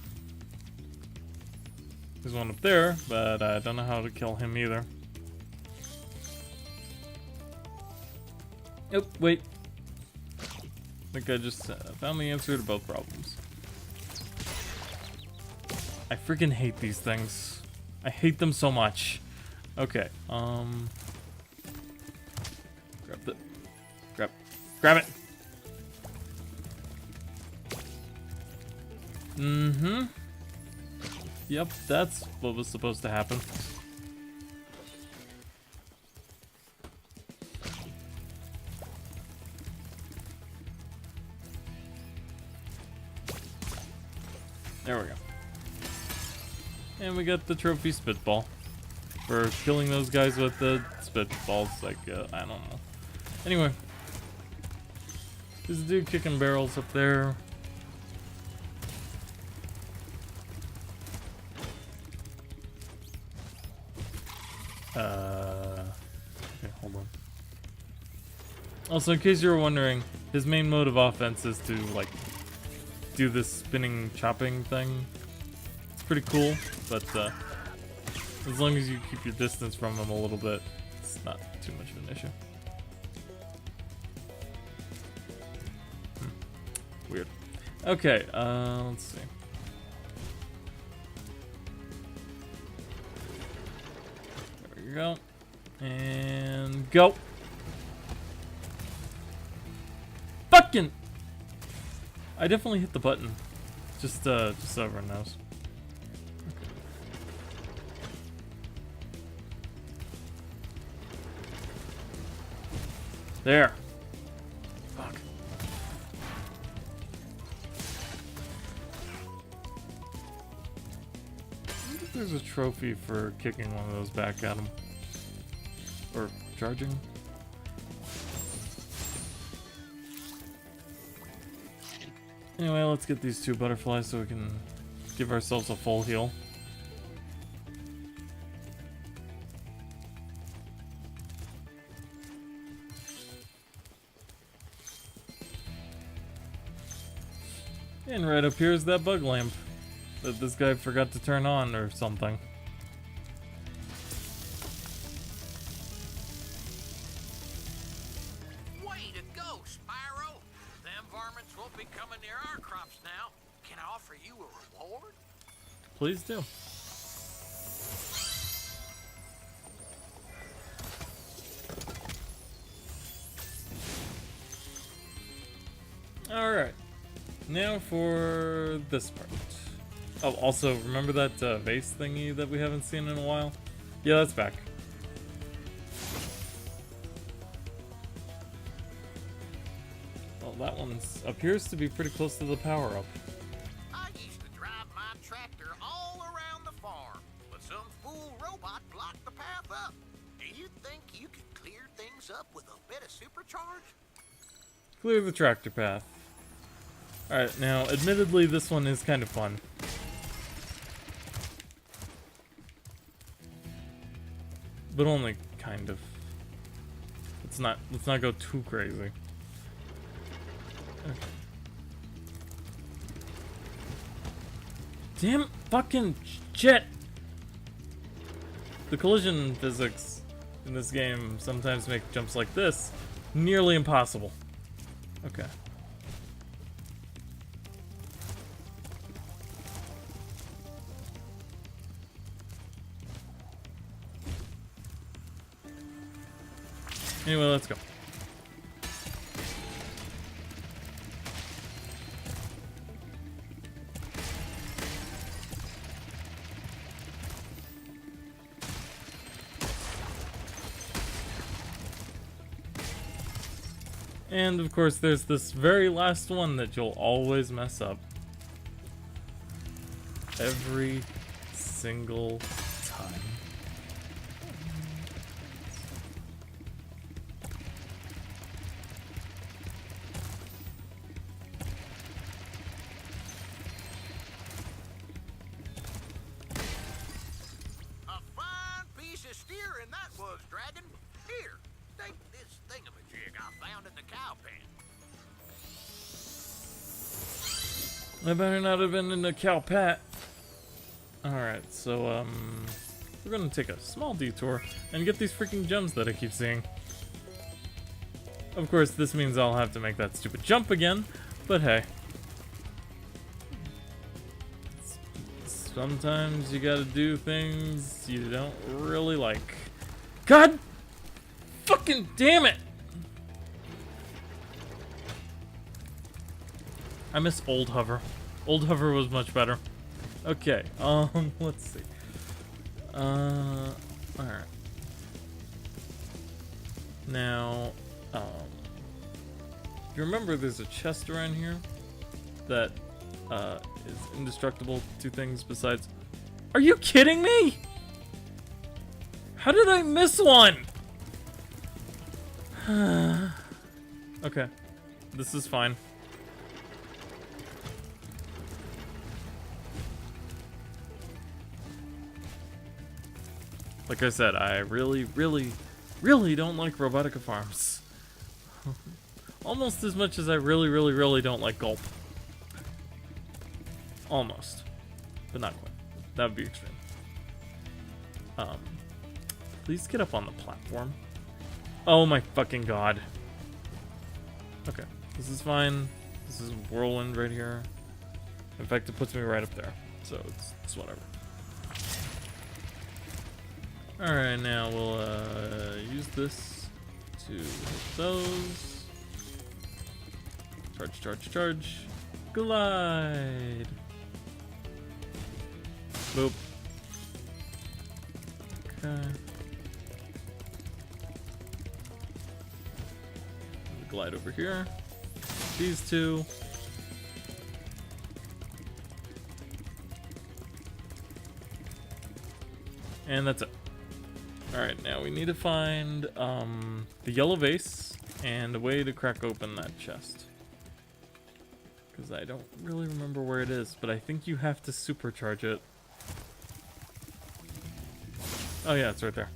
There's one up there, but I don't know how to kill him either. Oh, wait. I think I just found the answer to both problems. I freaking hate these things. I hate them so much. Okay, grab it. Yep, that's what was supposed to happen. There we go. And we got the trophy spitball for killing those guys with the spitballs. Like, I don't know. Anyway, there's a dude kicking barrels up there. Okay, hold on. Also, in case you were wondering, his main mode of offense is to, like, do this spinning chopping thing. It's pretty cool, but as long as you keep your distance from him a little bit, it's not too much of an issue. Weird. Okay, let's see. There we go. And go. Fucking! I definitely hit the button. Just so everyone knows. Okay. There. Fuck. I wonder if there's a trophy for kicking one of those back at him. Or charging. Anyway, let's get these 2 butterflies so we can give ourselves a full heal. And right up here is that bug lamp that this guy forgot to turn on or something. Way to go, Spyro! Them varmints won't be coming near our crops now. Can I offer you a reward? Please do. Alright. Now for this part. Oh, also, remember that vase thingy that we haven't seen in a while? Yeah, that's back. Well, that one appears to be pretty close to the power-up. moves up with a bit of supercharge? Clear the tractor path. Alright, now, admittedly, this one is kind of fun. But only kind of. Let's not go too crazy. Okay. Damn fucking shit! The collision physics in this game sometimes make jumps like this nearly impossible. Okay. Anyway, let's go. And of course, there's this very last one that you'll always mess up. Every single time. A fine piece of steering that was, Dragon. Here, take this thingamajig I found in the cow pen. I better not have been in the cow pat. Alright, so, we're gonna take a small detour and get these freaking gems that I keep seeing. Of course, this means I'll have to make that stupid jump again, but hey. Sometimes you gotta do things you don't really like. God fucking damn it! I miss Old Hover. Old Hover was much better. Okay, let's see. Alright. Now, you remember there's a chest around here that, is indestructible to things besides... Are you kidding me? How did I miss one? Okay, this is fine. Like I said, I really, really, really don't like Robotica Farms. Almost as much as I really, really, really don't like Gulp. Almost. But not quite. That would be extreme. Please get up on the platform. Oh my fucking god. Okay, this is fine. This is Whirlwind right here. In fact, it puts me right up there. So it's whatever. Alright, now we'll use this to hit those. Charge, charge, charge. Glide. Boop. Okay. Glide over here. These two. And that's it. Alright, now we need to find the yellow vase and a way to crack open that chest. Because I don't really remember where it is, but I think you have to supercharge it. Oh yeah, it's right there.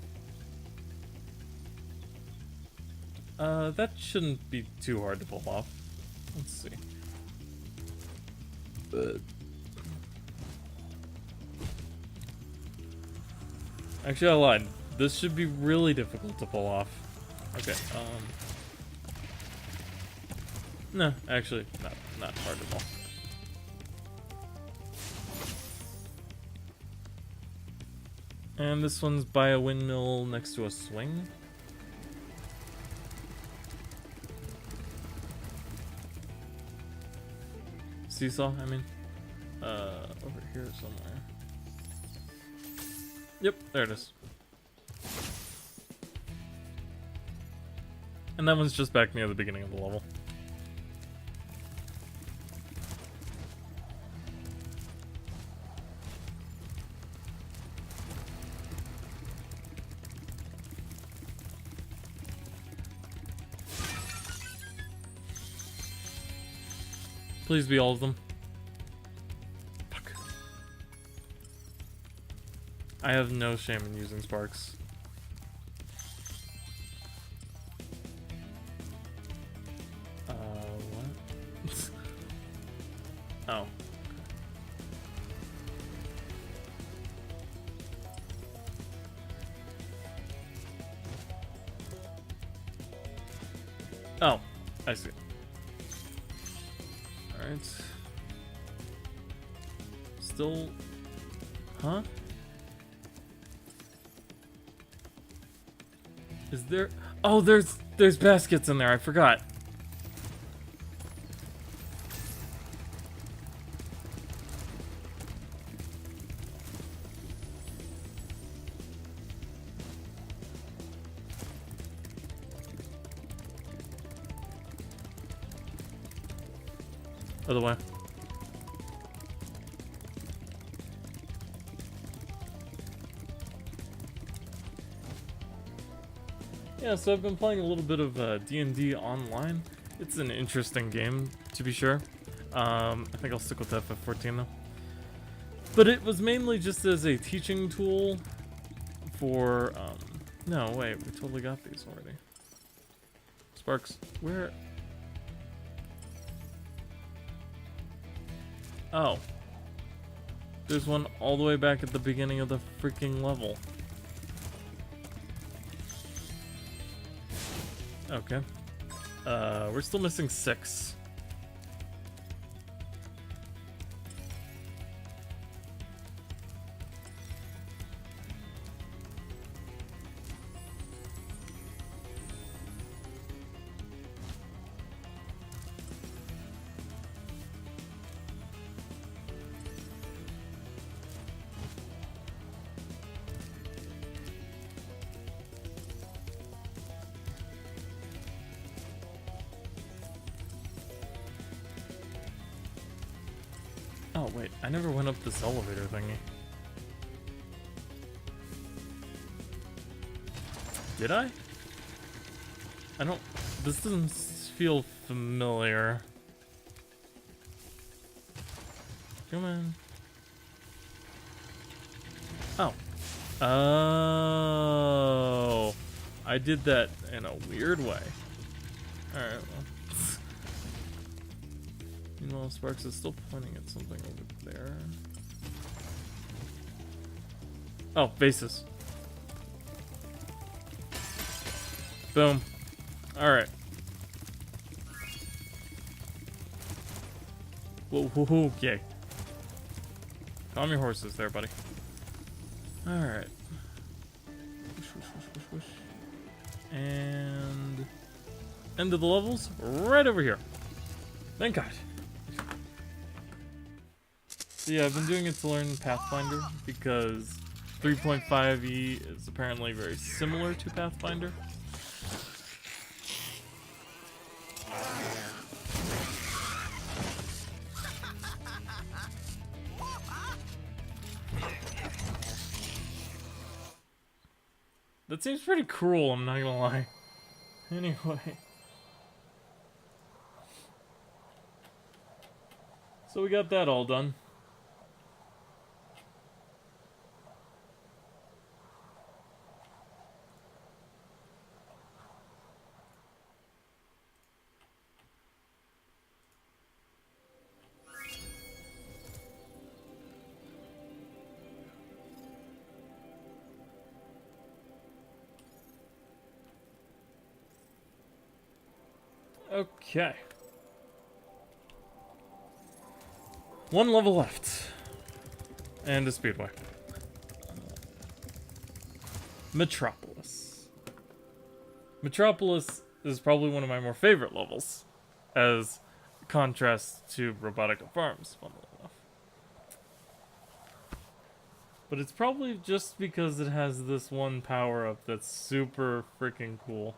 That shouldn't be too hard to pull off. Let's see. Actually, I lied. This should be really difficult to pull off. Okay, no, actually, not hard at all. And this one's by a windmill next to a swing. Seesaw, I mean. Over here somewhere. Yep, there it is. And that one's just back near the beginning of the level. Please be all of them. Fuck. I have no shame in using sparks. What? Oh. Oh, I see. Alright. Still... Huh? Is there... Oh, there's baskets in there, I forgot. Other way. Yeah, so I've been playing a little bit of D&D online. It's an interesting game, to be sure. I think I'll stick with FF14 though. But it was mainly just as a teaching tool for, no, wait, we totally got these already. Sparks, where? Oh. There's one all the way back at the beginning of the freaking level. Okay. We're still missing 6. Oh, wait, I never went up this elevator thingy. Did I? I don't... This doesn't feel familiar. Come on. Oh. Oh. I did that in a weird way. Alright, well. Meanwhile, Sparks is still pointing at something over there. Oh, bases. Boom. Alright. Whoa, whoa, whoa, okay. Calm your horses there, buddy. Alright. Whoosh, whoosh, whoosh, whoosh, whoosh. And... end of the levels, right over here. Thank God. So yeah, I've been doing it to learn Pathfinder because 3.5e is apparently very similar to Pathfinder. That seems pretty cruel, I'm not gonna lie. Anyway. So we got that all done. Okay. One level left. And a speedway. Metropolis. Metropolis is probably one of my more favorite levels, as contrast to Robotica Farms, funnily enough. But it's probably just because it has this one power-up that's super freaking cool.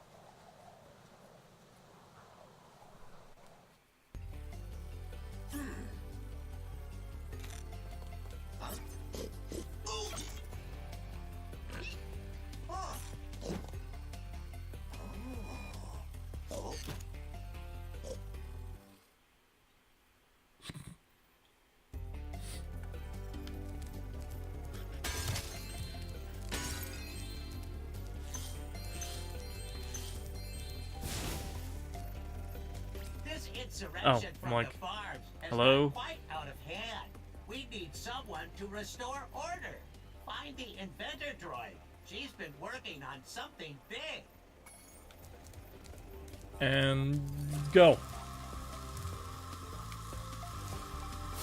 This insurrection Oh, I'm from like, the farms has hello? got quite out of hand. We need someone to restore order. Find the inventor droid. She's been working on something big. And go.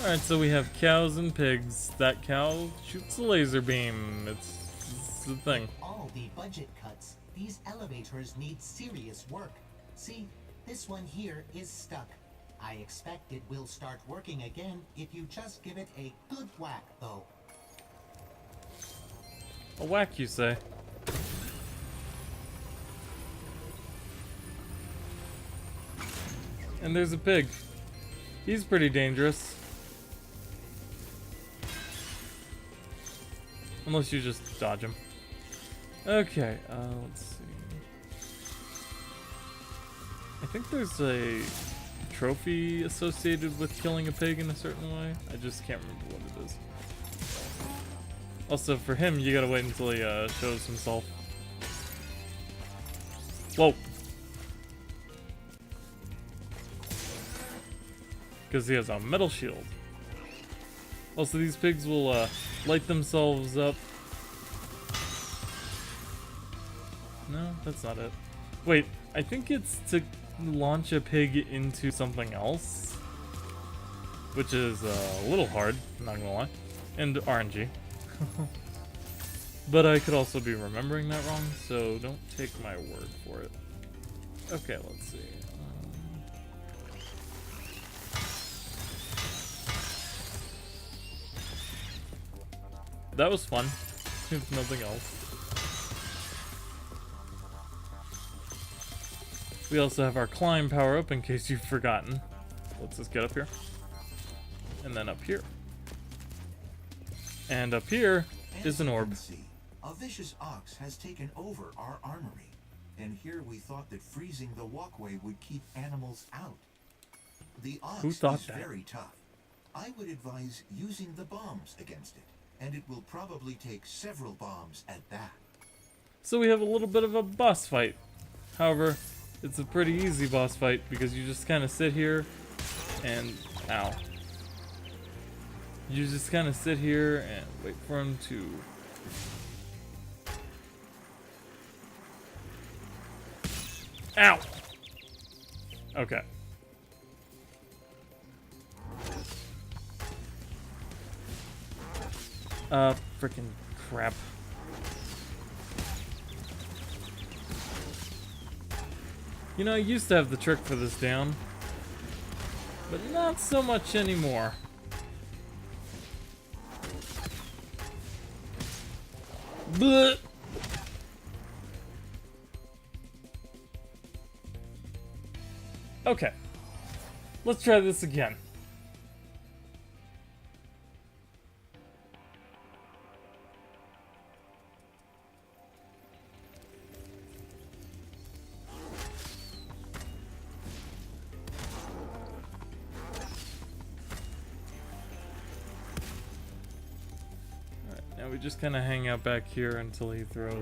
Alright, so we have cows and pigs. That cow shoots a laser beam. It's the thing. All the budget cuts, these elevators need serious work. See, this one here is stuck. I expect it will start working again if you just give it a good whack, though. A whack, you say? And there's a pig. He's pretty dangerous. Unless you just dodge him. Okay, let's see. I think there's a trophy associated with killing a pig in a certain way. I just can't remember what it is. Also, for him, you gotta wait until he shows himself. Whoa! Because he has a metal shield. Also, these pigs will light themselves up. No, that's not it. Wait, I think it's to launch a pig into something else. Which is a little hard, not gonna lie. And RNG. But I could also be remembering that wrong, so don't take my word for it. Okay, let's see. That was fun, if nothing else. We also have our climb power up in case you've forgotten. Let's just get up here. And then up here. And up here is an orb. A vicious ox has taken over our armory. And here we thought that freezing the walkway would keep animals out. The ox Who thought is that? very tough. I would advise using the bombs against it. And it will probably take several bombs at that. So we have a little bit of a boss fight. However, it's a pretty easy boss fight because you just kind of sit here and... Ow. You just kind of sit here and wait for him to... Ow! Okay. Frickin' crap. You know, I used to have the trick for this down, but not so much anymore. Blech. Okay, let's try this again. Now we just kind of hang out back here until he throws.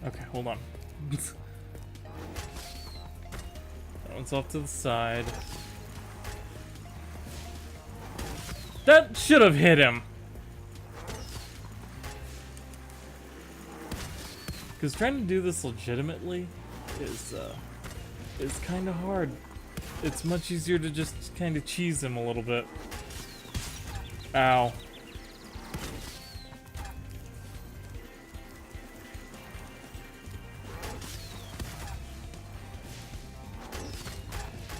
Okay, hold on. That one's off to the side. That should have hit him. Because trying to do this legitimately is kind of hard. It's much easier to just kind of cheese him a little bit. Ow.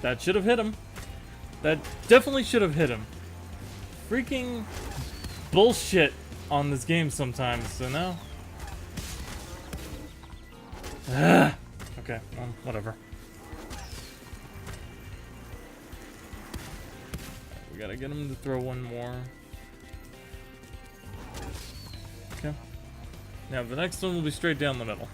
That should have hit him. That definitely should have hit him. Freaking bullshit on this game sometimes, so now. Okay, well, whatever. We gotta get him to throw one more. Now the next one will be straight down the middle.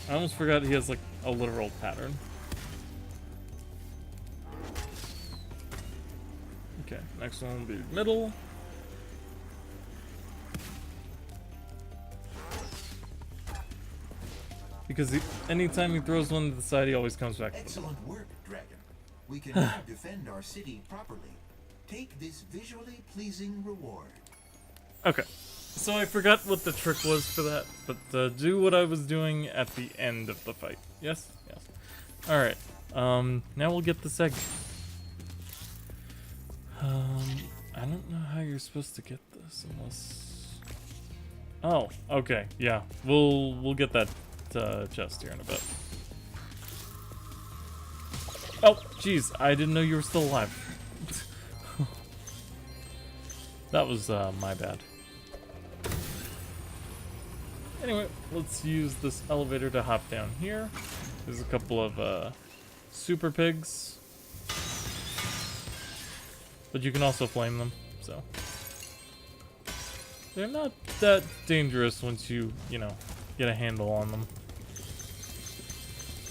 I almost forgot he has like a literal pattern. Okay, next one will be middle. Because anytime he throws one to the side, he always comes back. Excellent work, Dragon. We can now defend our city properly. Take this visually pleasing reward. Okay, so I forgot what the trick was for that, but do what I was doing at the end of the fight. Yes? Yes. Alright, now we'll get this egg. I don't know how you're supposed to get this unless... Oh, okay, yeah. We'll get that chest here in a bit. Oh, jeez, I didn't know you were still alive. That was my bad. Anyway, let's use this elevator to hop down here. There's a couple of super pigs. But you can also flame them, so. They're not that dangerous once you know, get a handle on them.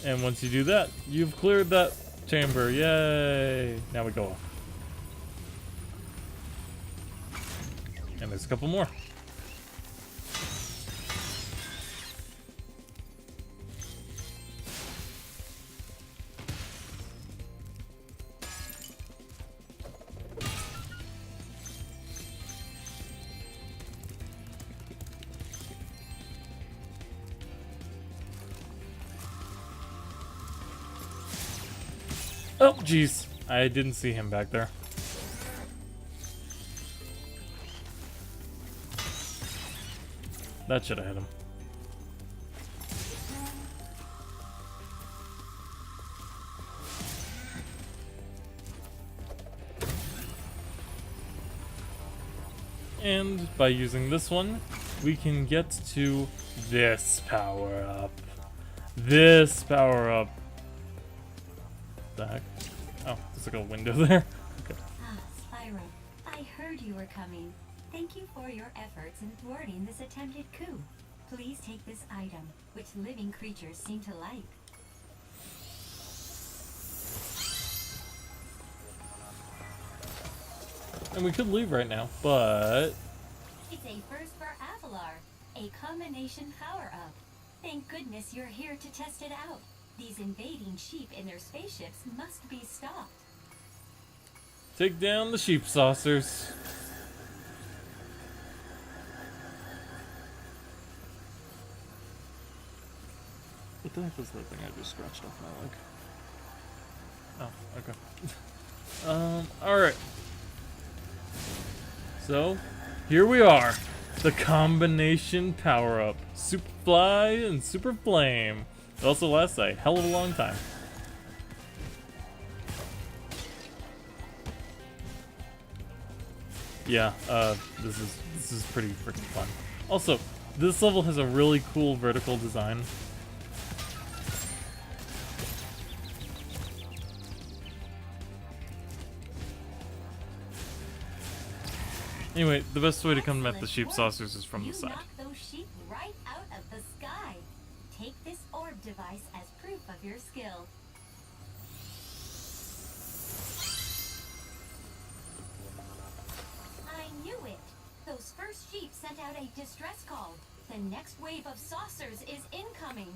And once you do that, you've cleared that chamber. Yay! Now we go off. And there's a couple more. Oh, jeez. I didn't see him back there. That should have hit him. And by using this one, we can get to this power-up. This power-up. The heck? Oh, there's like a window there. Okay. Ah, Spyro, I heard you were coming. Thank you for your efforts in thwarting this attempted coup. Please take this item, which living creatures seem to like. And we could leave right now, but... It's a first for Avalar, a combination power-up. Thank goodness you're here to test it out. These invading sheep in their spaceships must be stopped. Take down the sheep saucers. What the heck was that thing I just scratched off my leg? Oh, okay. Alright. So, here we are. The combination power-up. Super Fly and Super Flame. It also lasts a hell of a long time. Yeah, this is pretty freaking fun. Also, this level has a really cool vertical design. Anyway, the best way to come at the sheep saucers is from the side. Knock those sheep right out of the sky. Take this orb device as proof of your skill. I knew it. Those first sheep sent out a distress call. The next wave of saucers is incoming.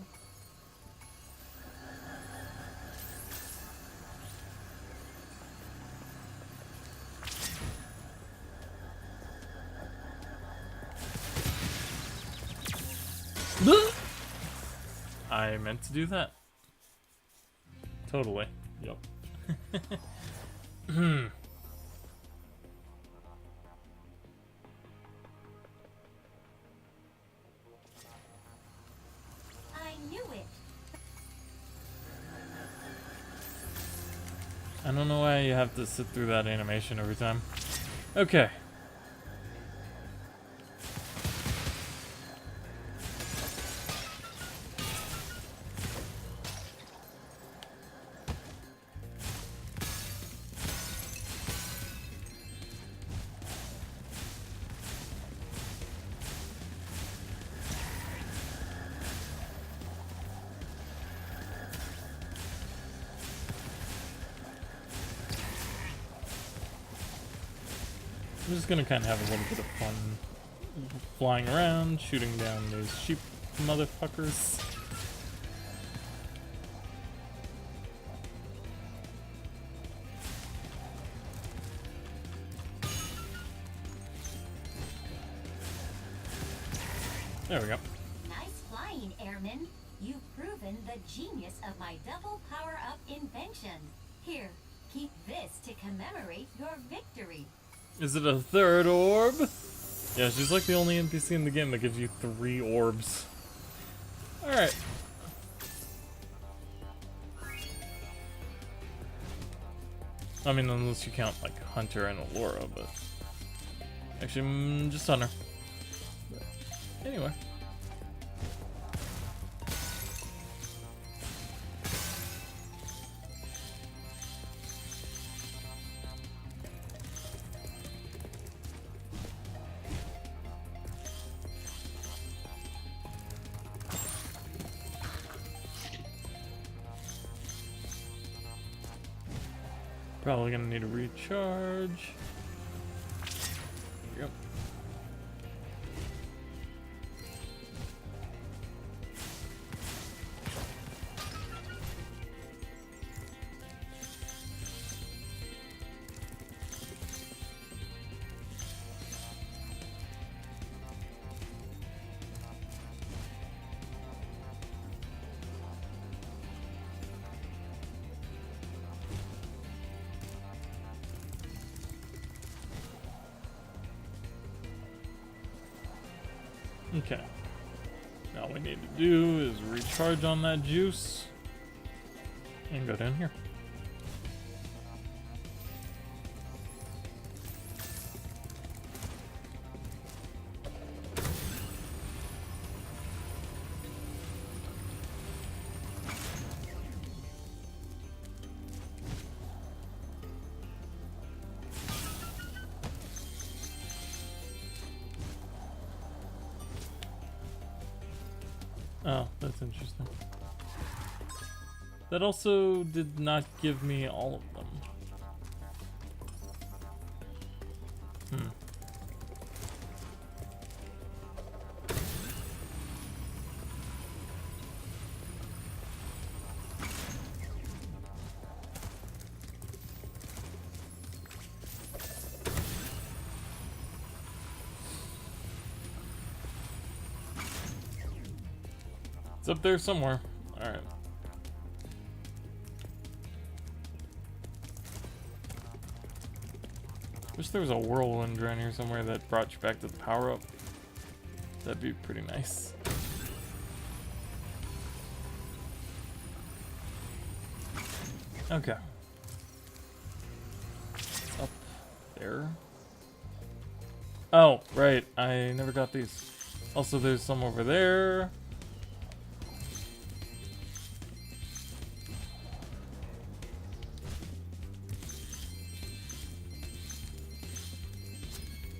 I meant to do that. Totally. Yep. I knew it. I don't know why you have to sit through that animation every time. Okay. I'm just gonna kind of have a little bit of fun flying around, shooting down these sheep motherfuckers. There we go. Nice flying, Airman. You've proven the genius of my double power-up invention. Here, keep this to commemorate your victory. Is it a third orb? Yeah, she's like the only NPC in the game that gives you 3 orbs. Alright. I mean, unless you count, like, Hunter and Allura, but... Actually, just Hunter. But anyway. Probably gonna need a recharge. Yep. Okay. Now all we need to do is recharge on that juice and go down here. Oh, that's interesting. That also did not give me all of them. Hmm. It's up there somewhere. Alright. Wish there was a whirlwind around here somewhere that brought you back to the power up. That'd be pretty nice. Okay. It's up there. Oh, right. I never got these. Also, there's some over there.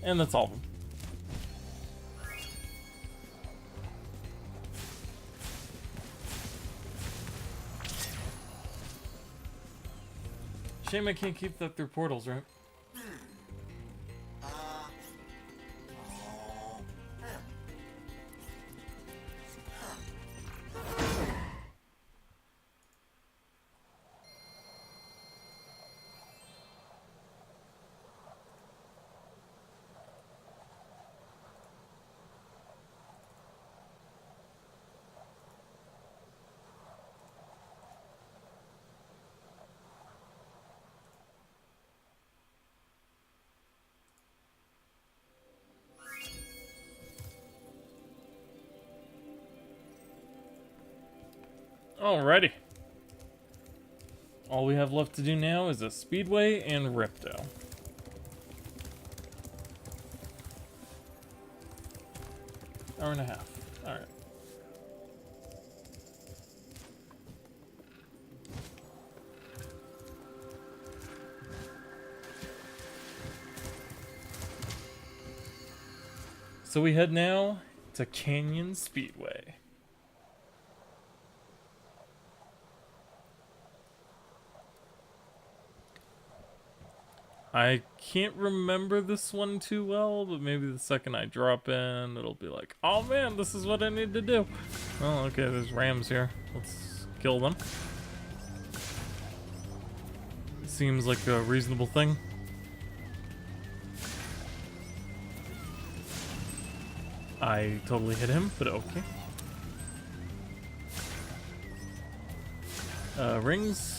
And that's all of them. Shame I can't keep that through portals, right? Alrighty. All we have left to do now is a Speedway and Ripto. Hour and a half. Alright. So we head now to Canyon Speedway. I can't remember this one too well, but maybe the second I drop in, it'll be like, oh man, this is what I need to do. Oh, okay, there's rams here. Let's kill them. Seems like a reasonable thing. I totally hit him, but okay. Rings.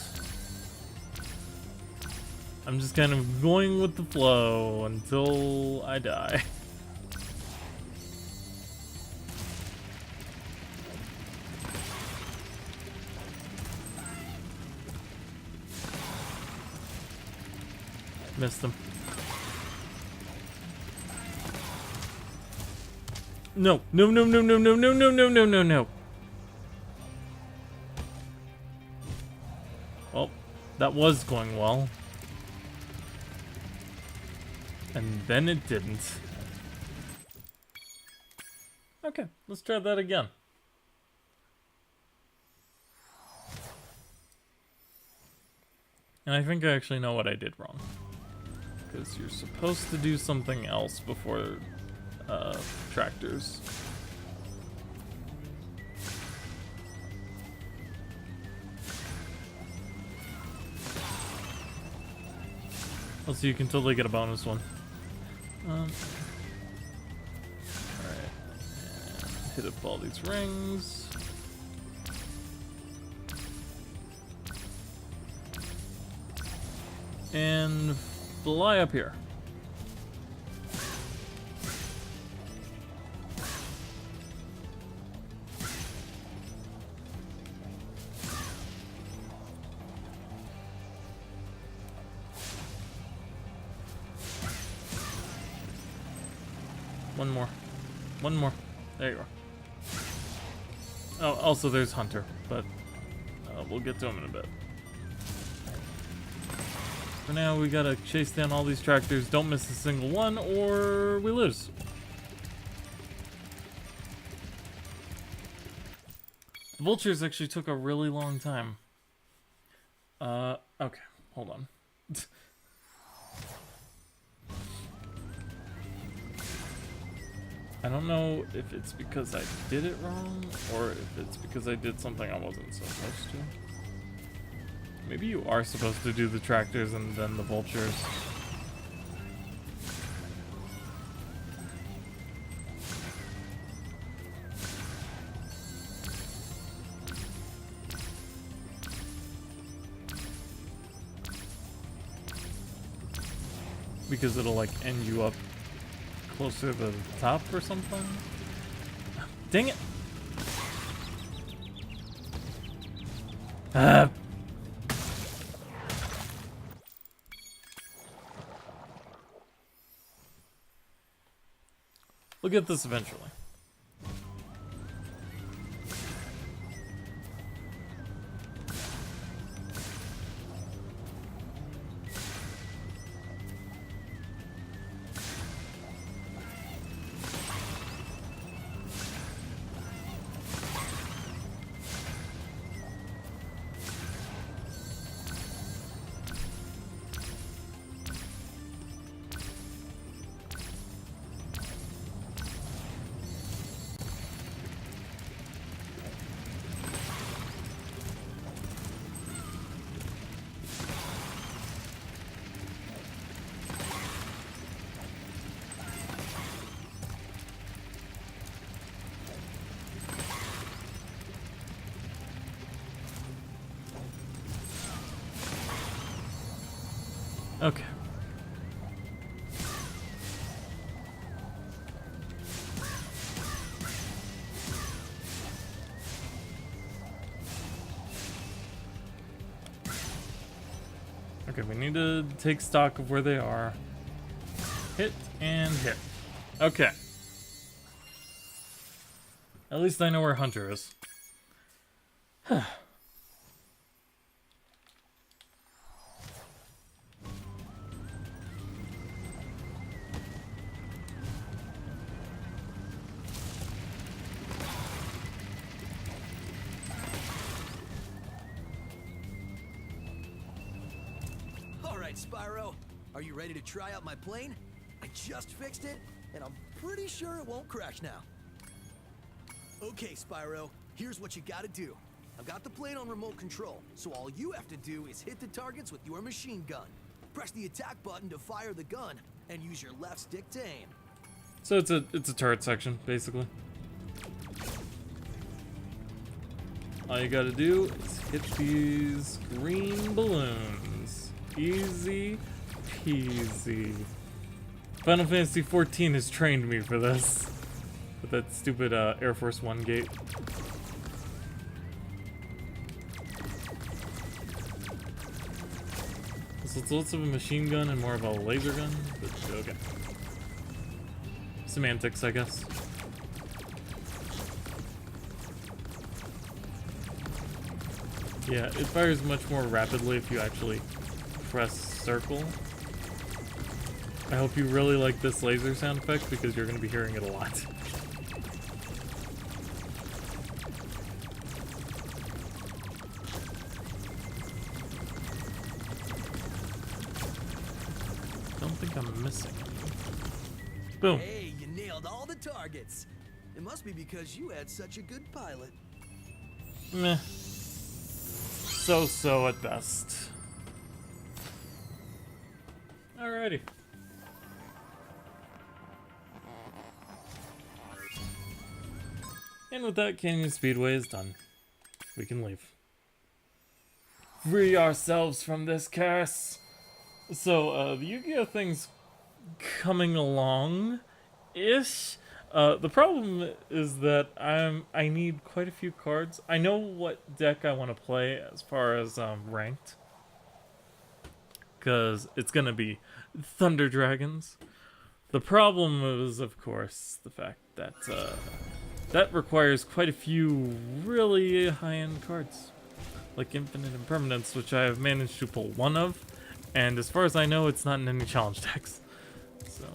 I'm just kind of going with the flow until I die. Missed him. No, no, no, no, no, no, no, no, no, no, no, no. Well, that was going well. And then it didn't. Okay, let's try that again. And I think I actually know what I did wrong. Because you're supposed to do something else before tractors. Oh, so you can totally get a bonus one. Alright. And hit up all these rings. And fly up here. One more. One more. There you are. Oh, also there's Hunter, but we'll get to him in a bit. For now, we gotta chase down all these tractors. Don't miss a single one, or we lose. The vultures actually took a really long time. Okay, hold on. I don't know if it's because I did it wrong, or if it's because I did something I wasn't supposed to. Maybe you are supposed to do the tractors and then the vultures. Because it'll like end you up closer to the top or something? Dang it! We'll get this eventually. Okay. Okay, we need to take stock of where they are. Hit and hit. Okay. At least I know where Hunter is. All right, Spyro. Are you ready to try out my plane? I just fixed it, and I'm pretty sure it won't crash now. Okay, Spyro, here's what you gotta do. I've got the plane on remote control, so all you have to do is hit the targets with your machine gun. Press the attack button to fire the gun, and use your left stick to aim. So it's a turret section, basically. All you gotta do is hit these green balloons. Easy peasy. Final Fantasy XIV has trained me for this. With that stupid Air Force One gate. So it's less of a machine gun and more of a laser gun, but okay. Semantics, I guess. Yeah, it fires much more rapidly if you actually press circle. I hope you really like this laser sound effect because you're going to be hearing it a lot. Don't think I'm missing any. Boom. Hey, you nailed all the targets. It must be because you had such a good pilot. Meh. So at best. Alrighty. And with that, Canyon Speedway is done. We can leave. Free ourselves from this curse. So, the Yu-Gi-Oh thing's coming along-ish. The problem is that I need quite a few cards. I know what deck I want to play as far as ranked, because it's gonna be Thunder Dragons. The problem is, of course, the fact that that requires quite a few really high-end cards, like Infinite Impermanence, which I have managed to pull one of, and as far as I know, it's not in any challenge decks. So.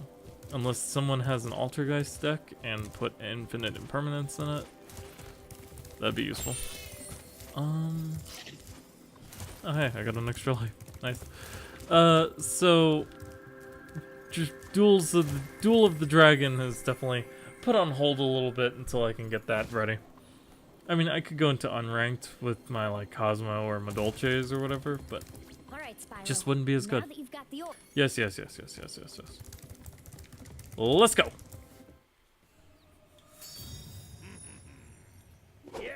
Unless someone has an Altergeist deck and put Infinite Impermanence in it, that'd be useful. Oh hey, I got an extra life. Nice. So just Duel of the Dragon is definitely put on hold a little bit until I can get that ready. I mean, I could go into unranked with my like Cosmo or Madolches or whatever, but just wouldn't be as good. Yes. Let's go. Yeah.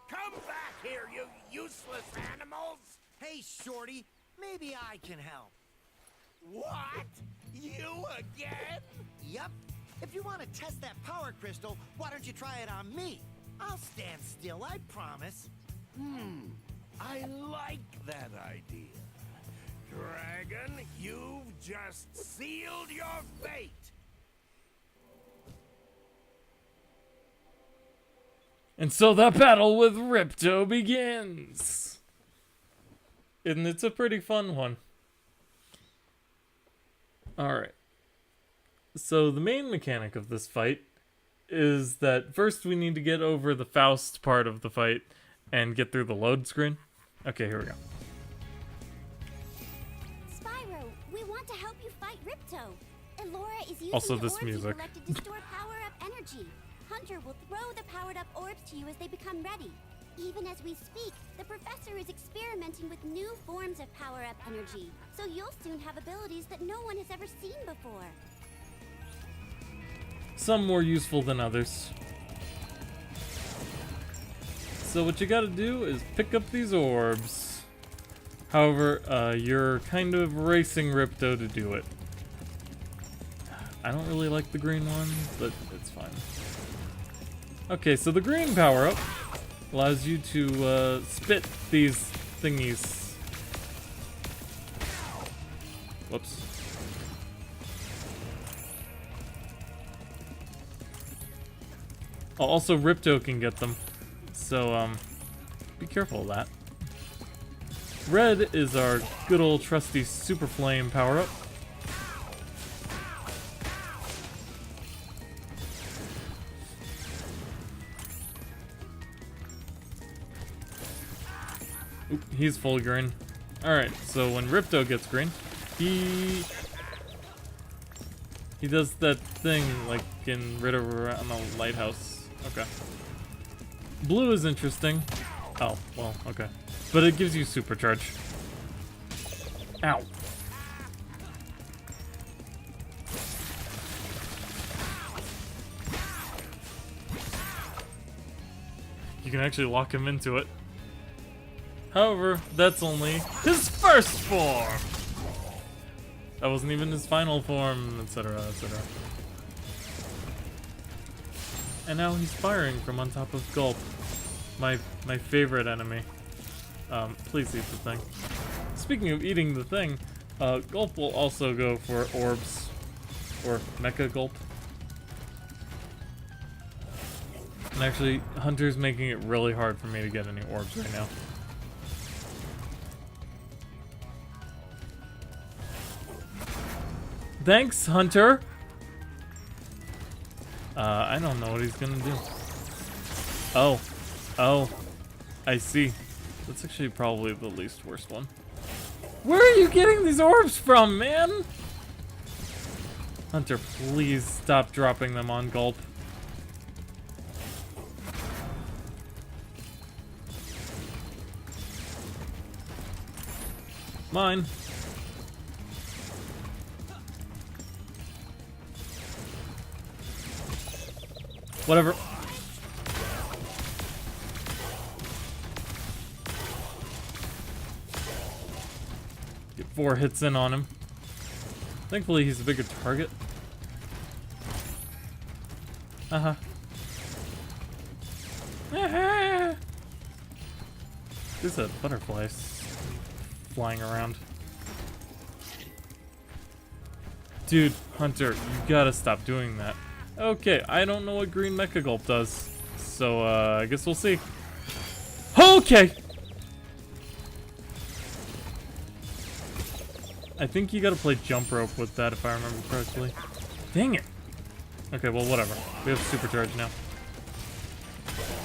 Come back here, you useless animals! Hey, Shorty, maybe I can help. What? You again? Yup. If you want to test that power crystal, why don't you try it on me? I'll stand still, I promise. I like that idea. Dragon, you've just sealed your fate. And so the battle with Ripto begins. And it's a pretty fun one. Alright. So the main mechanic of this fight is that first we need to get over the Faust part of the fight and get through the load screen. Okay, here we go. Spyro, we want to help you fight Ripto. Elora is using Also the this orbs music. you collected to store power-up energy. Hunter will throw the powered-up orbs to you as they become ready. Even as we speak, the professor is experimenting with new forms of power-up energy, so you'll soon have abilities that no one has ever seen before. Some more useful than others. So what you gotta do is pick up these orbs. However, you're kind of racing Ripto to do it. I don't really like the green one, but it's fine. Okay, so the green power-up allows you to spit these thingies. Whoops. Oh, also Ripto can get them, so be careful of that. Red is our good old trusty Super Flame power-up. Oop, he's full green. Alright, so when Ripto gets green, he does that thing like in Ritter on the lighthouse. Okay. Blue is interesting. Oh, well, okay. But it gives you supercharge. Ow. You can actually lock him into it. However, that's only his first form! That wasn't even his final form, etc., etc. And now he's firing from on top of Gulp. My favorite enemy. Please eat the thing. Speaking of eating the thing, Gulp will also go for orbs. Or Mecha Gulp. And actually, Hunter's making it really hard for me to get any orbs right now. Thanks, Hunter! I don't know what he's gonna do. Oh. Oh. I see. That's actually probably the least worst one. Where are you getting these orbs from, man? Hunter, please stop dropping them on Gulp. Mine. Whatever. Get 4 hits in on him. Thankfully, he's a bigger target. Uh-huh. There's a butterfly flying around. Dude, Hunter, you gotta stop doing that. Okay, I don't know what green Mecha Gulp does. So, I guess we'll see. Okay! I think you gotta play jump rope with that if I remember correctly. Dang it! Okay, well, whatever. We have supercharge now.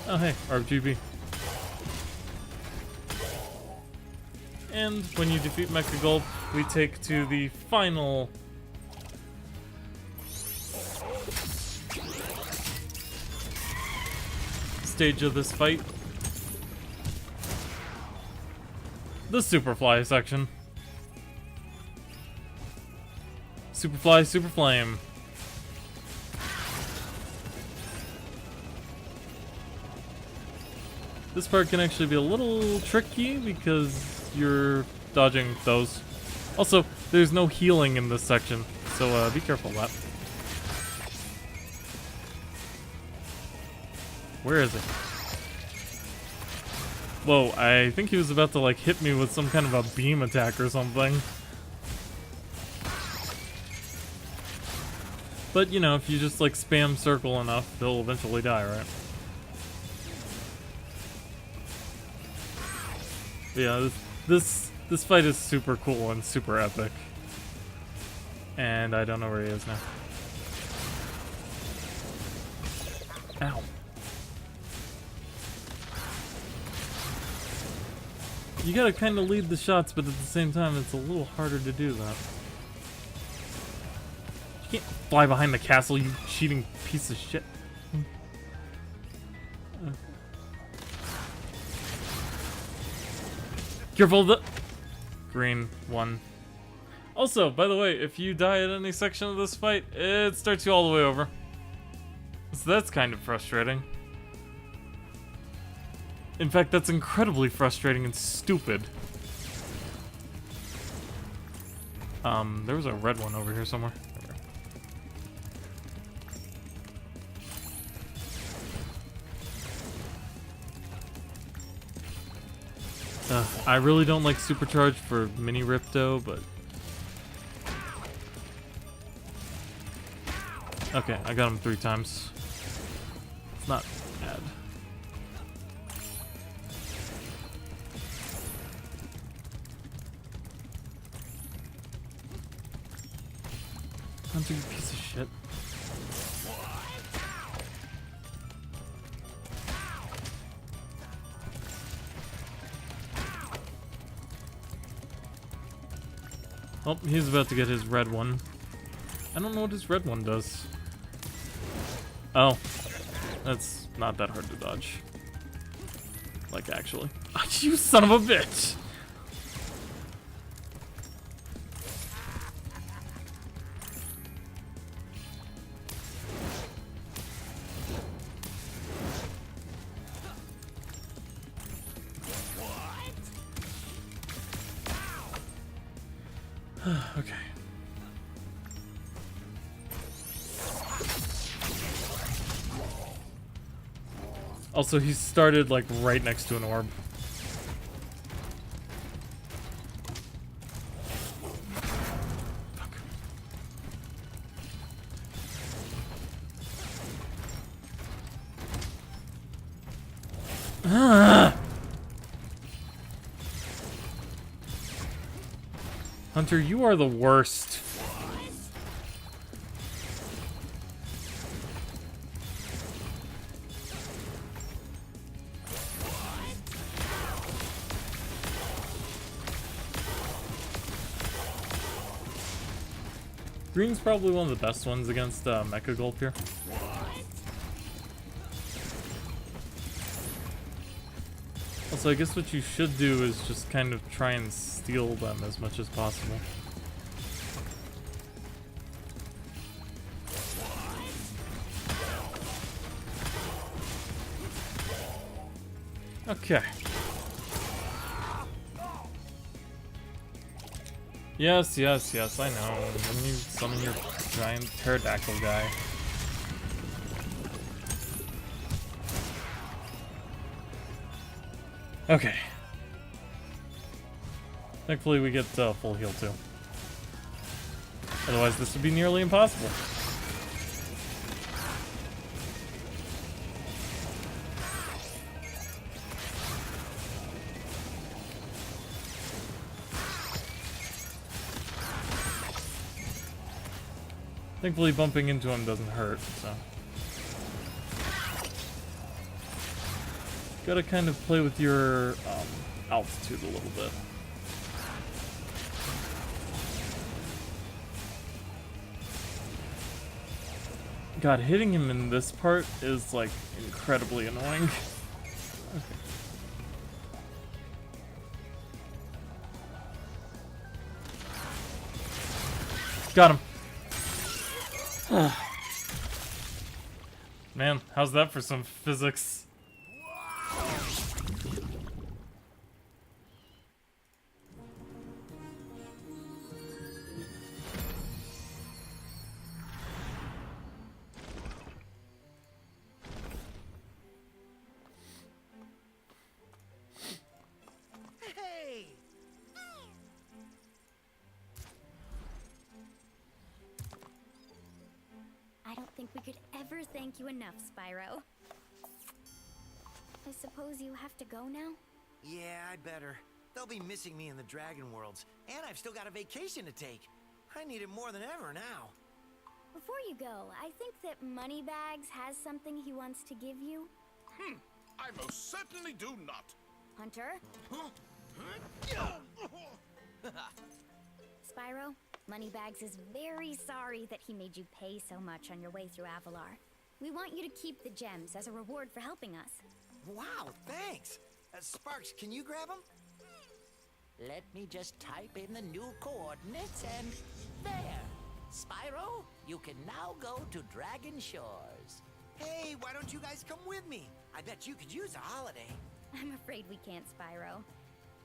Oh, hey, RGB. And when you defeat Mecha Gulp, we take to the final stage of this fight. The Superfly section. Superfly, Super Flame. This part can actually be a little tricky because you're dodging those. Also, there's no healing in this section, so be careful of that. Where is it? Whoa, I think he was about to like hit me with some kind of a beam attack or something. But you know, if you just like spam circle enough, they'll eventually die, right? Yeah, this fight is super cool and super epic. And I don't know where he is now. Ow. You gotta kind of lead the shots, but at the same time, it's a little harder to do that. You can't fly behind the castle, you cheating piece of shit. Careful of the green one. Also, by the way, if you die at any section of this fight, it starts you all the way over. So that's kind of frustrating. In fact, that's incredibly frustrating and stupid. There was a red one over here somewhere. I really don't like supercharge for mini Ripto, but okay, I got him 3 times. It's not bad. Hunter, you piece of shit. Oh, he's about to get his red one. I don't know what his red one does. Oh. That's not that hard to dodge. Like, actually. You son of a bitch! Okay. Also, he started like right next to an orb. Fuck. Ah! Hunter, you are the worst. Green's probably one of the best ones against Mecha Gulp here. Also, I guess what you should do is just kind of try and steal them as much as possible. Okay. Yes, yes, yes, I know. When you summon your giant pterodactyl guy. Okay. Thankfully we get full heal too. Otherwise this would be nearly impossible. Thankfully bumping into him doesn't hurt, so. Gotta kind of play with your altitude a little bit. God, hitting him in this part is like incredibly annoying. Okay. Got him. Man, how's that for some physics? Hey! I don't think we could ever thank you enough, Spyro. I suppose you have to go now? Yeah, I'd better. They'll be missing me in the Dragon Worlds, and I've still got a vacation to take. I need it more than ever now. Before you go, I think that Moneybags has something he wants to give you. I most certainly do not. Hunter? Spyro, Moneybags is very sorry that he made you pay so much on your way through Avalar. We want you to keep the gems as a reward for helping us. Wow, thanks. Sparks, can you grab them? Let me just type in the new coordinates and there. Spyro, you can now go to Dragon Shores. Hey, why don't you guys come with me? I bet you could use a holiday. I'm afraid we can't, Spyro.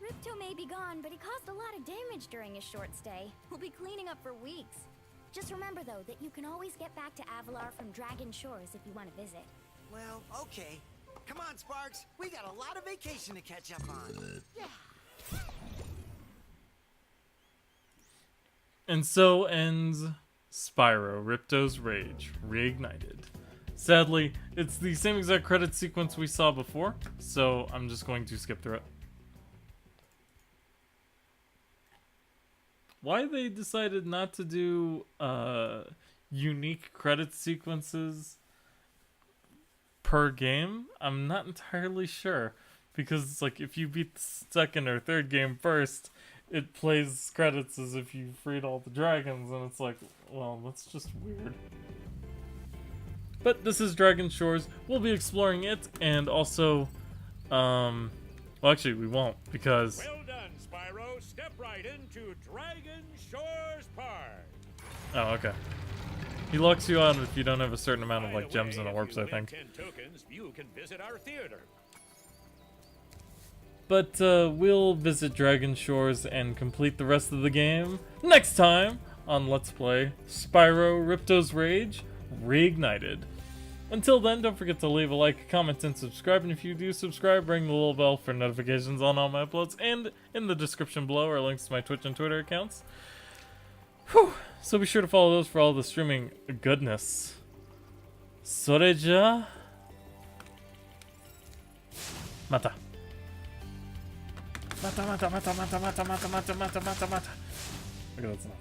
Ripto may be gone, but he caused a lot of damage during his short stay. We'll be cleaning up for weeks. Just remember, though, that you can always get back to Avalar from Dragon Shores if you want to visit. Well, okay. Come on, Sparks. We got a lot of vacation to catch up on. Yeah. And so ends Spyro Ripto's Rage Reignited. Sadly, it's the same exact credit sequence we saw before, so I'm just going to skip through it. Why they decided not to do unique credit sequences per game, I'm not entirely sure. Because it's like if you beat the second or third game first, it plays credits as if you freed all the dragons, and it's like, well, that's just weird. But this is Dragon Shores. We'll be exploring it, and also, well, actually, we won't, because... Well done, Spyro. Step right into Dragon Shores Park. Oh, okay. He locks you out if you don't have a certain amount of, like, gems and orbs, I think. 10 tokens, you can visit our theater. But we'll visit Dragon Shores and complete the rest of the game next time on Let's Play Spyro Ripto's Rage Reignited. Until then, don't forget to leave a like, comment, and subscribe. And if you do subscribe, ring the little bell for notifications on all my uploads. And in the description below are links to my Twitch and Twitter accounts. Whew. So be sure to follow those for all the streaming goodness. Soreja. Mata. Mata. Okay, that's enough.